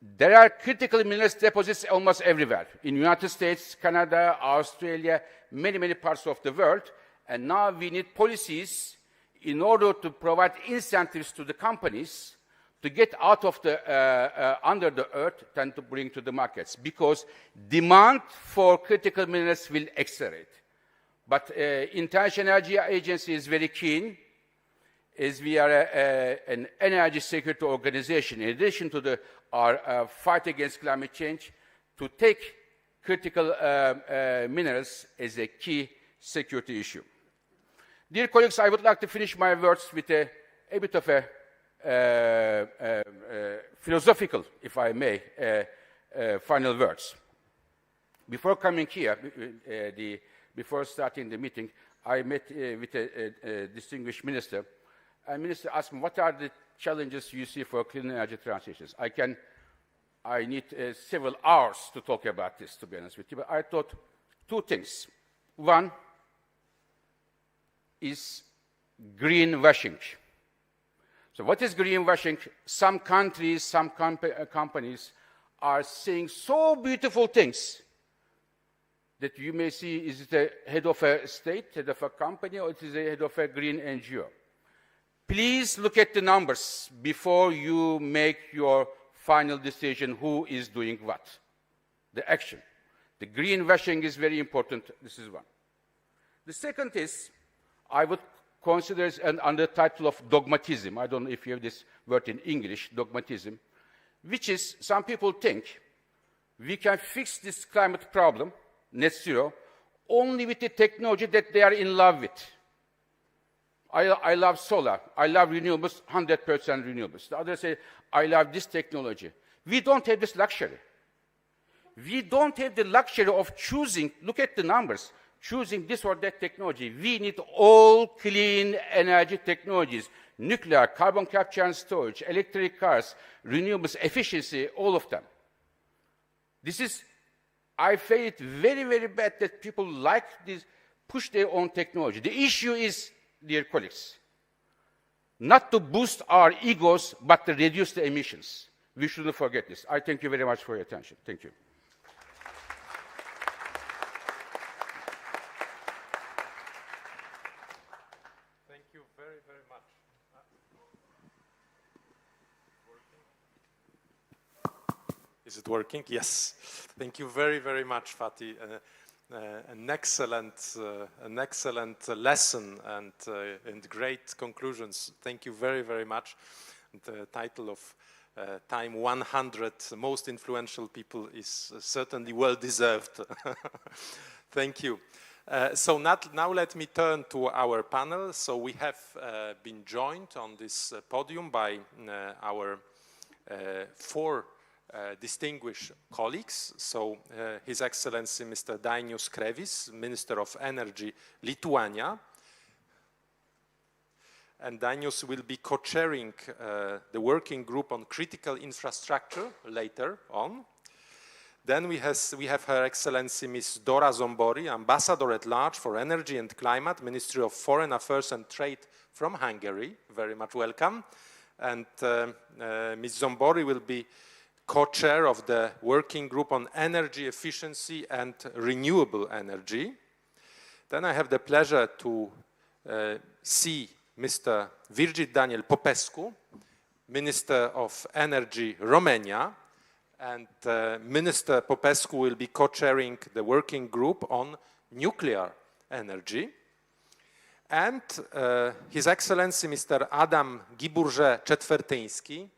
there are critical minerals deposits almost everywhere. In the United States, Canada, Australia, many parts of the world. And now we need policies in order to provide incentives to the companies to get out of the under the earth and to bring to the markets, because demand for critical minerals will accelerate. But International Energy Agency is very keen, as we are an energy security organization, in addition to our fight against climate change, to take critical minerals as a key security issue. Dear colleagues, I would like to finish my words with a bit of a philosophical, if I may, final words. Before coming here, before starting the meeting, I met with a distinguished minister, and minister asked me, what are the challenges you see for clean energy transitions? I need several hours to talk about this, to be honest with you, but I thought two things. One is greenwashing. So what is greenwashing? Some countries, some companies are saying so beautiful things that you may see, is it the head of a state, head of a company, or it is the head of a green NGO? Please look at the numbers before you make your final decision who is doing what, the action. The greenwashing is very important. This is one. The second is, I would consider it under the title of dogmatism. I don't know if you have this word in English, dogmatism, which is some people think we can fix this climate problem, net zero, only with the technology that they are in love with. I love solar. I love renewables, 100% renewables. The others say, I love this technology. We don't have this luxury. We don't have the luxury of choosing, look at the numbers, choosing this or that technology. We need all clean energy technologies, nuclear, carbon capture and storage, electric cars, renewables, efficiency, all of them. This is, I feel it very, very bad that people like this, push their own technology. The issue is, dear colleagues, not to boost our egos, but to reduce the emissions. We shouldn't forget this. I thank you very much for your attention. Thank you. Thank you very, very much. Is it working? Yes. Thank you very, very much, Fatih. An excellent lesson and great conclusions. Thank you very, very much. The title of Time 100 Most Influential People is certainly well deserved. Thank you. So now let me turn to our panel. So we have been joined on this podium by our four distinguished colleagues. So His Excellency Mr. Dainius Krevis, Minister of Energy, Lithuania. And Dainius will be co-chairing the working group on critical infrastructure later on. Then we have Her Excellency Ms. Dora Zombori, Ambassador at Large for Energy and Climate, Ministry of Foreign Affairs and Trade from Hungary. Very much welcome. And Ms. Zombori will be co-chair of the working group on energy efficiency and renewable energy. Then I have the pleasure to see Mr. Virgil Daniel Popescu, Minister of Energy, Romania, and Minister Popescu will be co-chairing the working group on nuclear energy. And His Excellency Mr. Adam Giburze-Czetwertyński,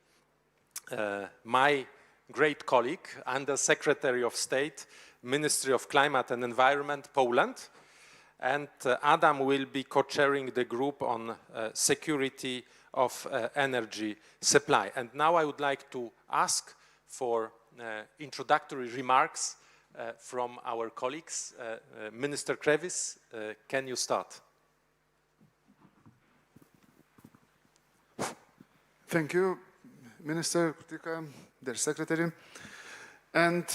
my great colleague, Under Secretary of State, Ministry of Climate and Environment, Poland. And Adam will be co-chairing the group on security of energy supply. And now I would like to ask for introductory remarks from our colleagues. Minister Krevis, can you start? Thank you, Minister Kurtyka, their Secretary. And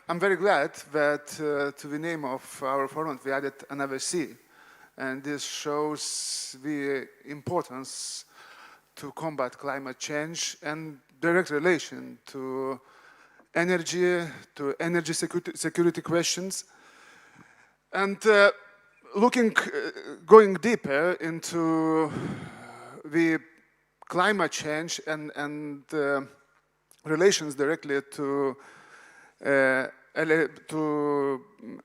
I'm very glad that to the name of our forum we added another C. And this shows the importance to combat climate change and direct relation to energy security questions. And going deeper into the climate change and relations directly to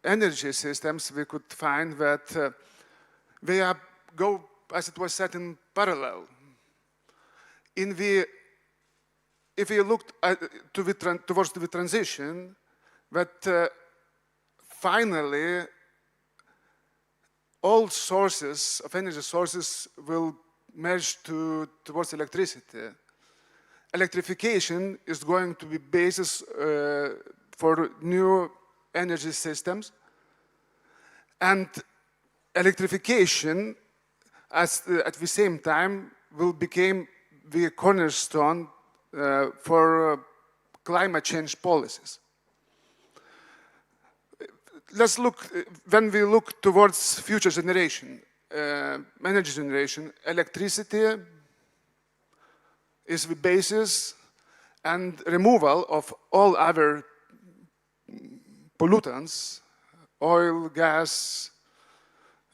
energy systems, we could find that they go, as it was said, in parallel. If we looked towards the transition, that finally all sources of energy sources will merge towards electricity. Electrification is going to be basis for new energy systems, and electrification at the same time will become the cornerstone for climate change policies. Let's look, when we look towards future generation, energy generation, electricity is the basis, and removal of all other pollutants, oil, gas,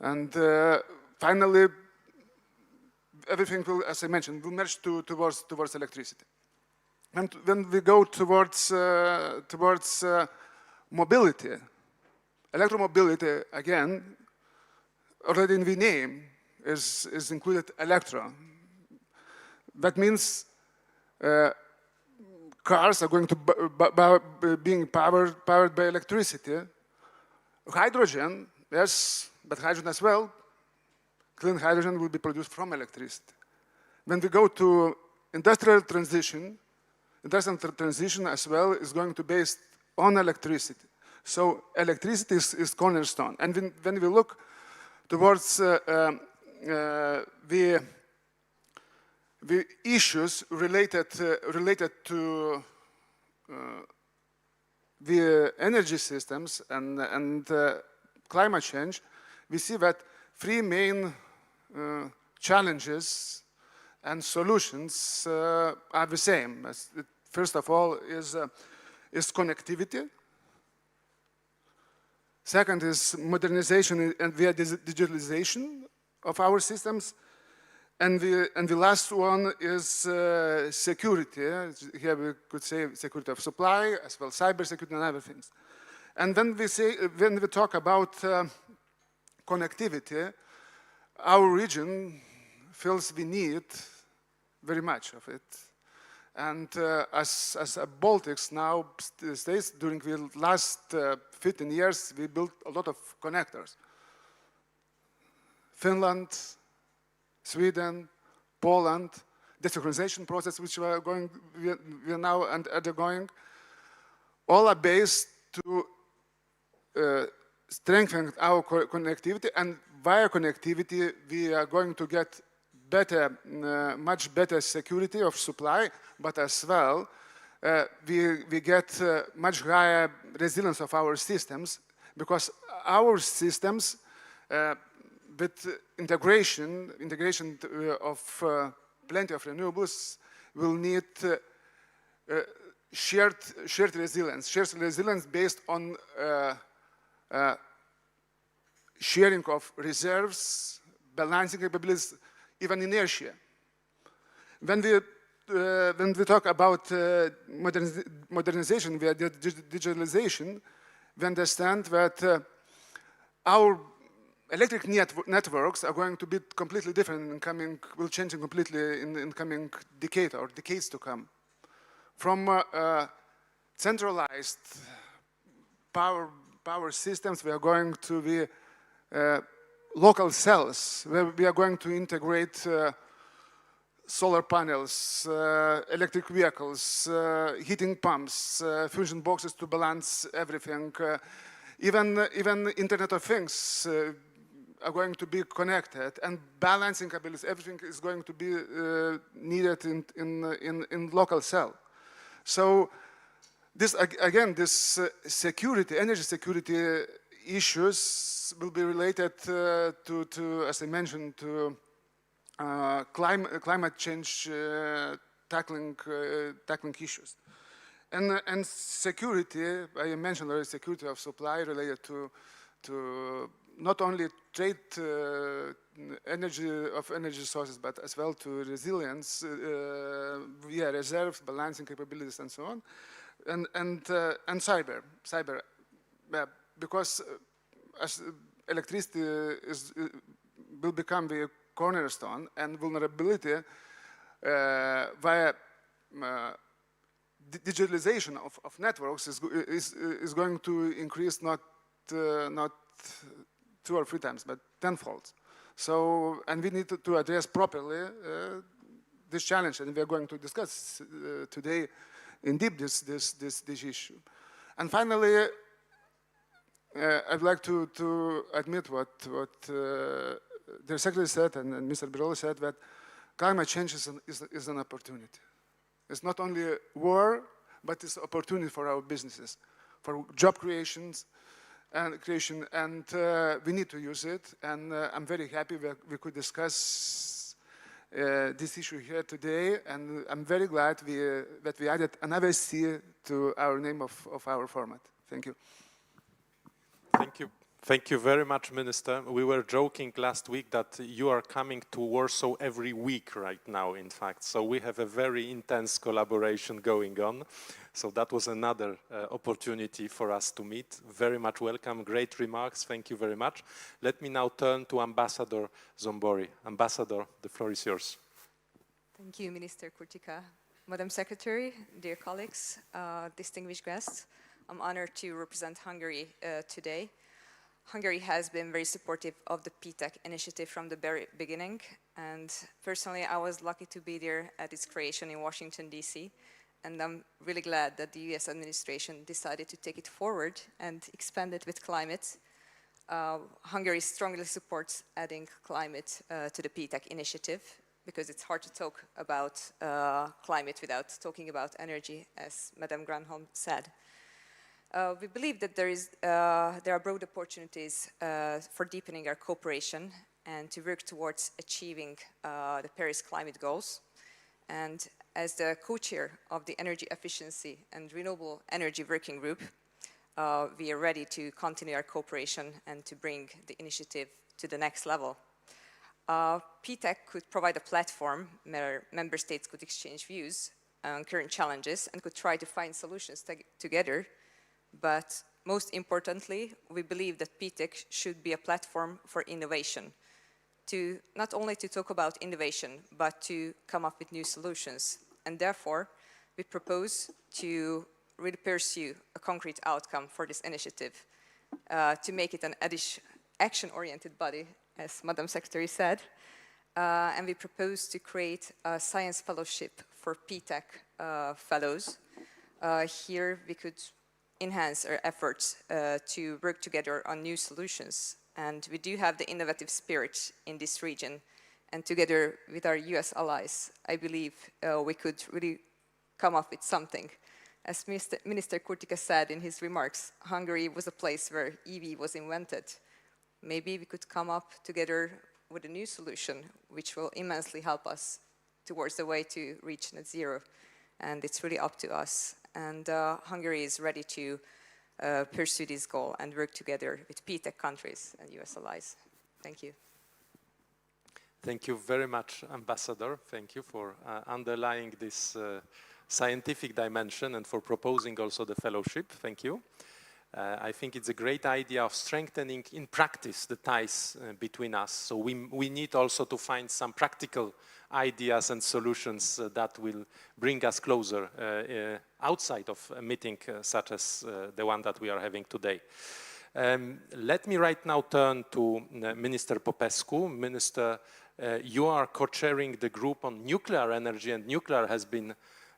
and finally, everything will, as I mentioned, will merge towards electricity. And when we go towards mobility, electromobility, again, already in the name is included electro. That means cars are going to being powered by electricity. Hydrogen, yes, but hydrogen as well, clean hydrogen will be produced from electricity. When we go to industrial transition as well is going to be based on electricity. So electricity is cornerstone. And when we look towards the issues related to the energy systems and climate change, we see that three main challenges and solutions are the same. First of all is connectivity. Second is modernization and via digitalization of our systems. And the last one is security. Here we could say security of supply, as well cybersecurity and other things. And when we talk about connectivity, our region feels the need very much of it. And as a Baltics now states, during the last 15 years, we built a lot of connectors. Finland, Sweden, Poland, the synchronization process which we are now undergoing, all are based to strengthen our connectivity, and via connectivity we are going to get much better security of supply, but as well we get much higher resilience of our systems, because our systems with integration of plenty of renewables will need shared resilience based on sharing of reserves, balancing capabilities, even inertia. When we talk about modernization via digitalization, we understand that our electric networks are going to be completely different will change completely in coming decade or decades to come. From centralized power systems, we are going to the local cells, where we are going to integrate solar panels, electric vehicles, heating pumps, fusion boxes to balance everything. Even Internet of Things are going to be connected, and balancing abilities, everything is going to be needed in local cell. So this security, energy security issues will be related to, as I mentioned, to climate change tackling issues. And security, I mentioned already, security of supply related to not only trade energy sources, but as well to resilience via reserves, balancing capabilities, and so on, and cyber, because as electricity will become the cornerstone, and vulnerability via digitalization of networks is going to increase not 2 or 3 times, but tenfold. So, and we need to address properly this challenge, and we are going to discuss today in deep this issue. And finally, I'd like to admit what the Secretary said and Mr. Biroli said, that climate change is an opportunity. It's not only a war, but it's an opportunity for our businesses, for job creation, and we need to use it. And I'm very happy that we could discuss this issue here today, and I'm very glad that we added another C to our name of our format. Thank you. Thank you. Thank you very much, Minister. We were joking last week that you are coming to Warsaw every week right now, in fact. So we have a very intense collaboration going on. So that was another opportunity for us to meet. Very much welcome. Great remarks. Thank you very much. Let me now turn to Ambassador Zombori. Ambassador, the floor is yours. Thank you, Minister Kurtika. Madam Secretary, dear colleagues, distinguished guests, I'm honored to represent Hungary today. Hungary has been very supportive of the P-TECC initiative from the very beginning, and personally I was lucky to be there at its creation in Washington, D.C., and I'm really glad that the US administration decided to take it forward and expand it with climate. Hungary strongly supports adding climate to the P-TECC initiative, because it's hard to talk about climate without talking about energy, as Madame Granholm said. We believe that there are broad opportunities for deepening our cooperation and to work towards achieving the Paris climate goals. And as the co-chair of the Energy Efficiency and Renewable Energy Working Group, we are ready to continue our cooperation and to bring the initiative to the next level. P-TECC could provide a platform where member states could exchange views on current challenges and could try to find solutions together. But most importantly, we believe that P-TECC should be a platform for innovation, to not only to talk about innovation, but to come up with new solutions. And therefore, we propose to really pursue a concrete outcome for this initiative, to make it an action-oriented body, as Madam Secretary said. And we propose to create a science fellowship for P-TECC fellows. Here we could enhance our efforts to work together on new solutions. And we do have the innovative spirit in this region. And together with our US allies, I believe we could really come up with something. As Minister Kurtika said in his remarks, Hungary was a place where EV was invented. Maybe we could come up together with a new solution, which will immensely help us towards the way to reach net zero. And it's really up to us. And Hungary is ready to pursue this goal and work together with P-TECC countries and US allies. Thank you. Thank you very much, Ambassador. Thank you for underlying this scientific dimension and for proposing also the fellowship. Thank you. I think it's a great idea of strengthening in practice the ties between us. So we need also to find some practical ideas and solutions that will bring us closer outside of a meeting such as the one that we are having today. Let me right now turn to Minister Popescu. Minister, you are co-chairing the group on nuclear energy, and nuclear has been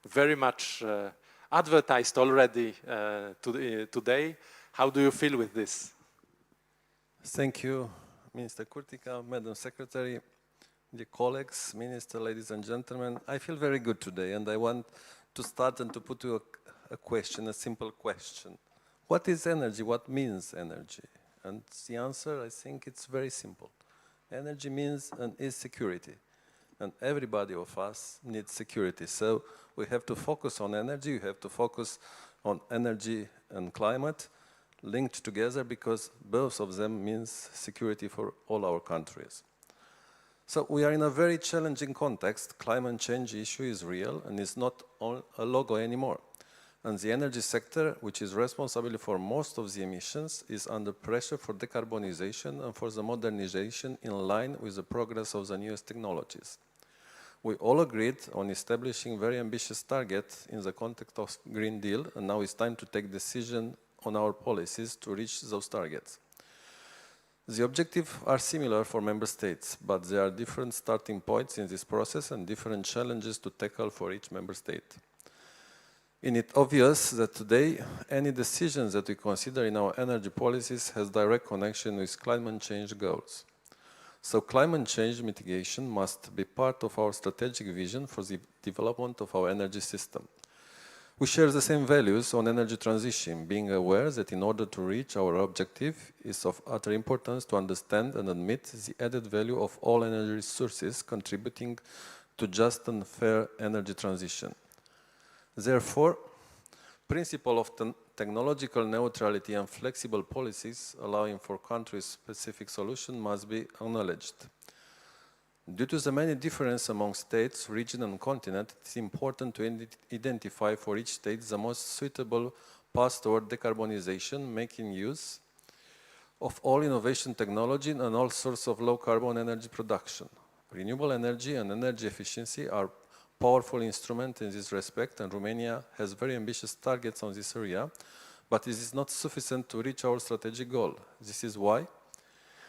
very much advertised already today. How do you feel with this? Thank you, Minister Kurtika, Madam Secretary, dear colleagues, Minister, ladies and gentlemen. I feel very good today, and I want to start and to put you a question, a simple question. What is energy? What means energy? And the answer, I think it's very simple. Energy means and is security. And everybody of us needs security. So we have to focus on energy, we have to focus on energy and climate linked together, because both of them means security for all our countries. So we are in a very challenging context. Climate change issue is real and is not a logo anymore. And the energy sector, which is responsible for most of the emissions, is under pressure for decarbonization and for the modernization in line with the progress of the newest technologies. We all agreed on establishing very ambitious targets in the context of Green Deal, and now it's time to take decision on our policies to reach those targets. The objectives are similar for member states, but there are different starting points in this process and different challenges to tackle for each member state. In it obvious that today, any decisions that we consider in our energy policies has direct connection with climate change goals. So climate change mitigation must be part of our strategic vision for the development of our energy system. We share the same values on energy transition, being aware that in order to reach our objective, it is of utter importance to understand and admit the added value of all energy resources contributing to just and fair energy transition. Therefore, principle of technological neutrality and flexible policies allowing for country-specific solutions must be acknowledged. Due to the many differences among states, region and continent, it is important to identify for each state the most suitable path toward decarbonization, making use of all innovation technology and all sorts of low-carbon energy production. Renewable energy and energy efficiency are powerful instruments in this respect, and Romania has very ambitious targets on this area, but it is not sufficient to reach our strategic goal. This is why,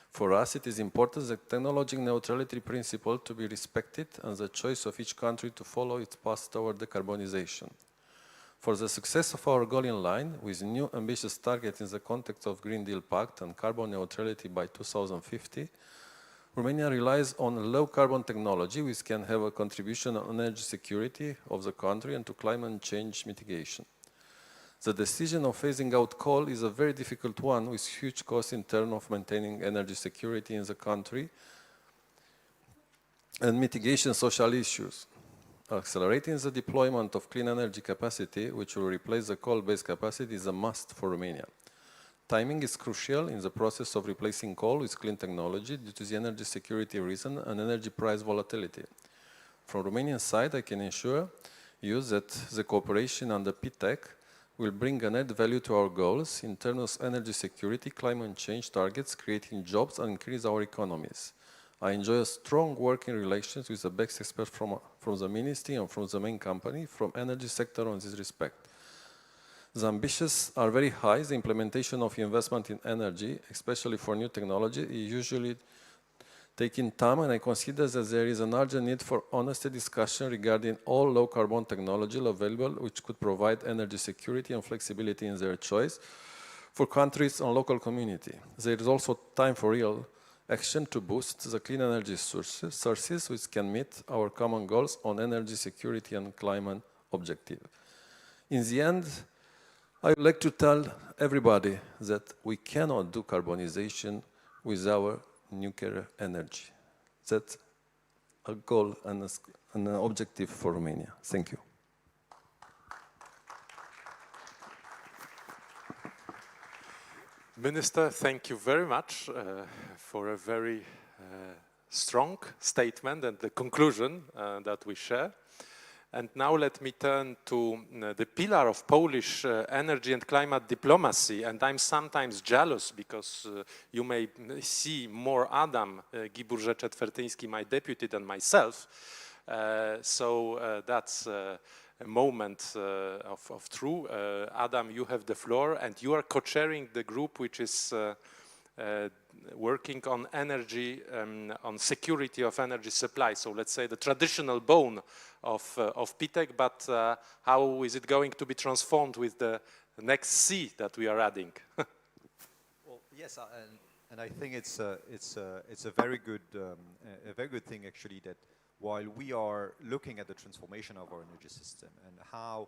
for us, it is important that technological neutrality principle to be respected and the choice of each country to follow its path toward decarbonization. For the success of our goal in line with new ambitious targets in the context of Green Deal Pact and carbon neutrality by 2050, Romania relies on low-carbon technology which can have a contribution on energy security of the country and to climate change mitigation. The decision of phasing out coal is a very difficult one with huge costs in terms of maintaining energy security in the country and mitigation social issues. Accelerating the deployment of clean energy capacity, which will replace the coal-based capacity, is a must for Romania. Timing is crucial in the process of replacing coal with clean technology due to the energy security reason and energy price volatility. From Romanian side, I can assure you that the cooperation under P-TECC will bring an added value to our goals in terms of energy security, climate change targets, creating jobs and increase our economies. I enjoy a strong working relations with the best experts from the ministry and from the main company, from energy sector on this respect. The ambitions are very high. The implementation of investment in energy, especially for new technology, is usually taking time, and I consider that there is an urgent need for honest discussion regarding all low-carbon technology available, which could provide energy security and flexibility in their choice for countries and local community. There is also time for real action to boost the clean energy sources which can meet our common goals on energy security and climate objective. In the end, I would like to tell everybody that we cannot do carbonization with our nuclear energy. That's a goal and an objective for Romania. Thank you. Minister, thank you very much for a very strong statement and the conclusion that we share. And now let me turn to the pillar of Polish energy and climate diplomacy. And I'm sometimes jealous because you may see more Adam Giburze-Czetwertyński, my deputy, than myself. So that's a moment of true. Adam, you have the floor, and you are co-chairing the group which is working on energy, on security of energy supply. So let's say the traditional bone of P-TECC, but how is it going to be transformed with the next C that we are adding? Well, yes, and I think it's a very good thing actually that while we are looking at the transformation of our energy system and how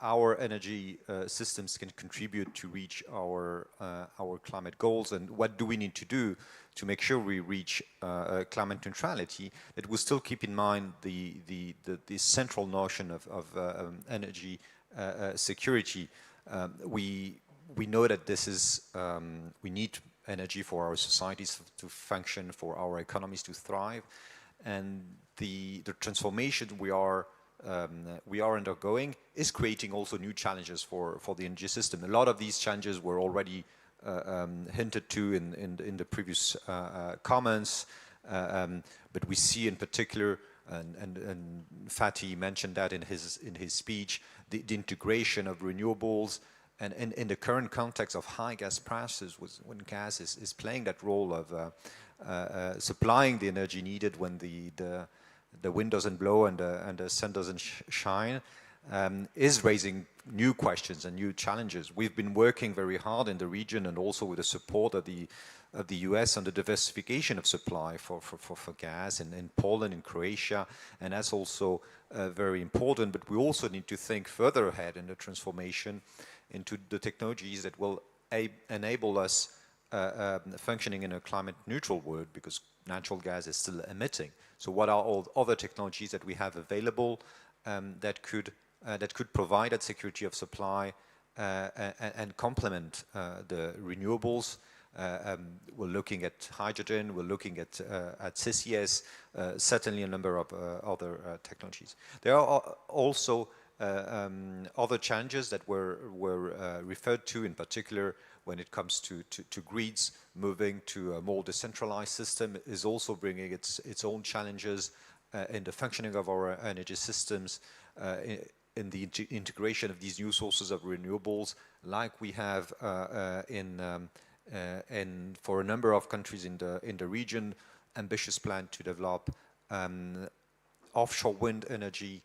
our energy systems can contribute to reach our climate goals, and what do we need to do to make sure we reach climate neutrality, that we still keep in mind the central notion of energy security. We know that this is we need energy for our societies to function, for our economies to thrive, and the transformation we are undergoing is creating also new challenges for the energy system. A lot of these challenges were already hinted to in the previous comments, but we see in particular, and Fatih mentioned that in his speech, the integration of renewables, and in the current context of high gas prices, when gas is playing that role of supplying the energy needed when the wind doesn't blow and the sun doesn't shine, is raising new questions and new challenges. We've been working very hard in the region and also with the support of the US on the diversification of supply for gas in Poland, in Croatia, and that's also very important. But we also need to think further ahead in the transformation into the technologies that will enable us functioning in a climate neutral world, because natural gas is still emitting. So what are all other technologies that we have available that could provide that security of supply and complement the renewables? We're looking at hydrogen, we're looking at CCS, certainly a number of other technologies. There are also other challenges that were referred to, in particular when it comes to grids. Moving to a more decentralized system is also bringing its own challenges in the functioning of our energy systems, in the integration of these new sources of renewables, like we have for a number of countries in the region, ambitious plan to develop offshore wind energy.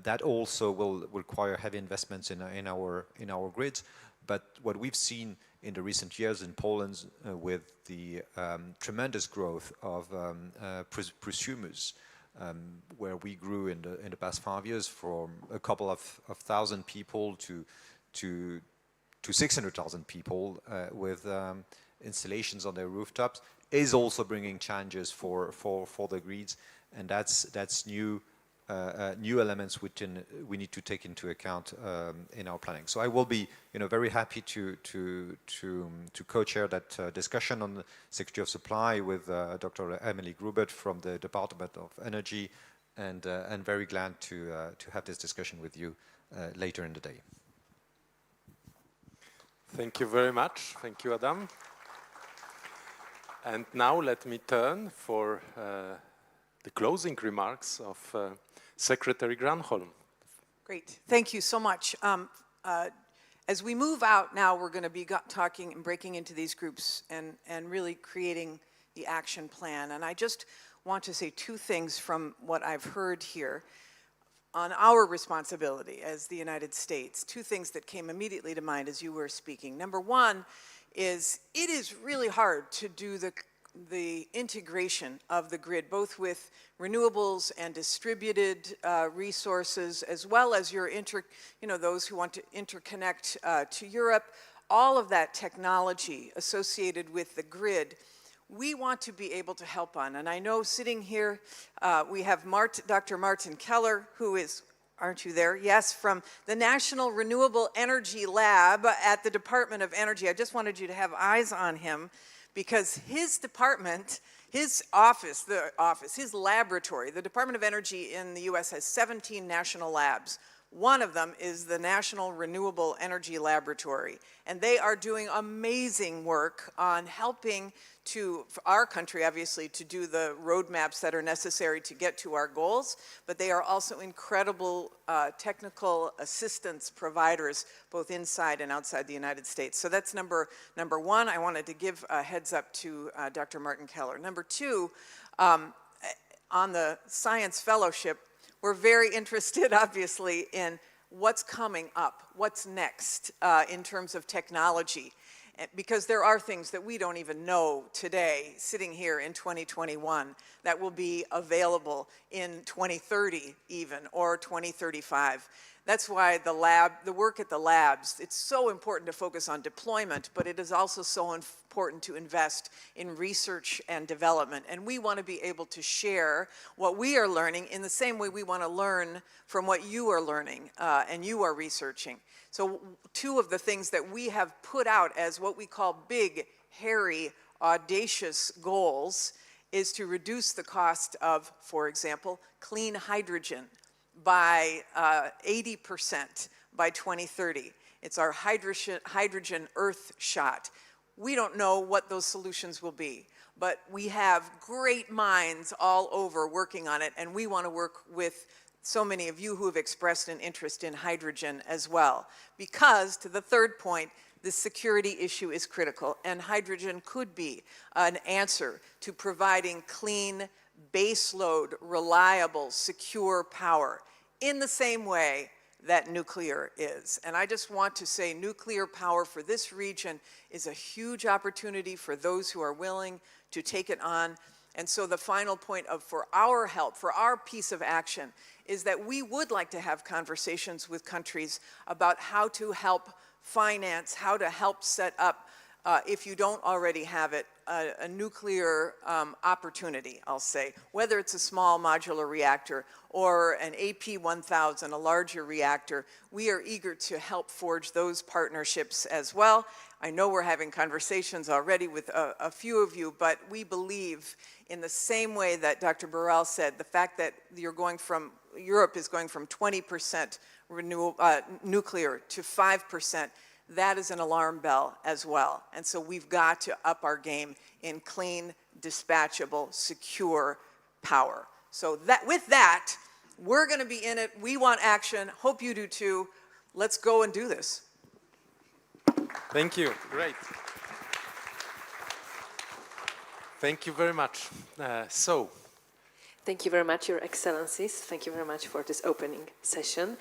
That also will require heavy investments in our grids. But what we've seen in the recent years in Poland with the tremendous growth of prosumers, where we grew in the past 5 years from a couple of thousand people to 600,000 people with installations on their rooftops, is also bringing challenges for the grids, and that's new elements which we need to take into account in our planning. So I will be, very happy to co-chair that discussion on the security of supply with Dr. Emily Grubert from the Department of Energy, and very glad to have this discussion with you later in the day. Thank you very much. Thank you, Adam. And now let me turn for the closing remarks of Secretary Granholm. Great. Thank you so much. As we move out now, we're going to be talking and breaking into these groups and really creating the action plan. And I just want to say two things from what I've heard here on our responsibility as the United States. Two things that came immediately to mind as you were speaking. Number one is it is really hard to do the integration of the grid, both with renewables and distributed resources, as well as those who want to interconnect to Europe. All of that technology associated with the grid, we want to be able to help on. And I know sitting here, we have Dr. Martin Keller, who is, aren't you there? Yes, from the National Renewable Energy Lab at the Department of Energy. I just wanted you to have eyes on him, because his department, his laboratory, the Department of Energy in the US has 17 national labs. One of them is the National Renewable Energy Laboratory, and they are doing amazing work on helping for our country, obviously, to do the roadmaps that are necessary to get to our goals, but they are also incredible technical assistance providers, both inside and outside the United States. So that's number one. I wanted to give a heads up to Dr. Martin Keller. Number two, on the Science Fellowship, we're very interested, obviously, in what's coming up, what's next in terms of technology. Because there are things that we don't even know today, sitting here in 2021, that will be available in 2030 even, or 2035. That's why the work at the labs, it's so important to focus on deployment, but it is also so important to invest in research and development. And we want to be able to share what we are learning in the same way we want to learn from what you are learning and you are researching. So two of the things that we have put out as what we call big, hairy, audacious goals is to reduce the cost of, for example, clean hydrogen by 80% by 2030. It's our hydrogen earth shot. We don't know what those solutions will be, but we have great minds all over working on it, and we want to work with so many of you who have expressed an interest in hydrogen as well. Because, to the third point, the security issue is critical, and hydrogen could be an answer to providing clean, baseload, reliable, secure power in the same way that nuclear is. And I just want to say nuclear power for this region is a huge opportunity for those who are willing to take it on. And so the final point for our help, for our piece of action, is that we would like to have conversations with countries about how to help finance, how to help set up, if you don't already have it, a nuclear opportunity, I'll say, whether it's a small modular reactor or an AP1000, a larger reactor. We are eager to help forge those partnerships as well. I know we're having conversations already with a few of you, but we believe in the same way that Dr. Burrell said, the fact that Europe is going from 20% nuclear to 5%, that is an alarm bell as well. And so we've got to up our game in clean, dispatchable, secure power. So with that, we're going to be in it. We want action. Hope you do too. Let's go and do this. Thank you. Great. Thank you very much. Thank you very much, Your Excellencies. Thank you very much for this opening session.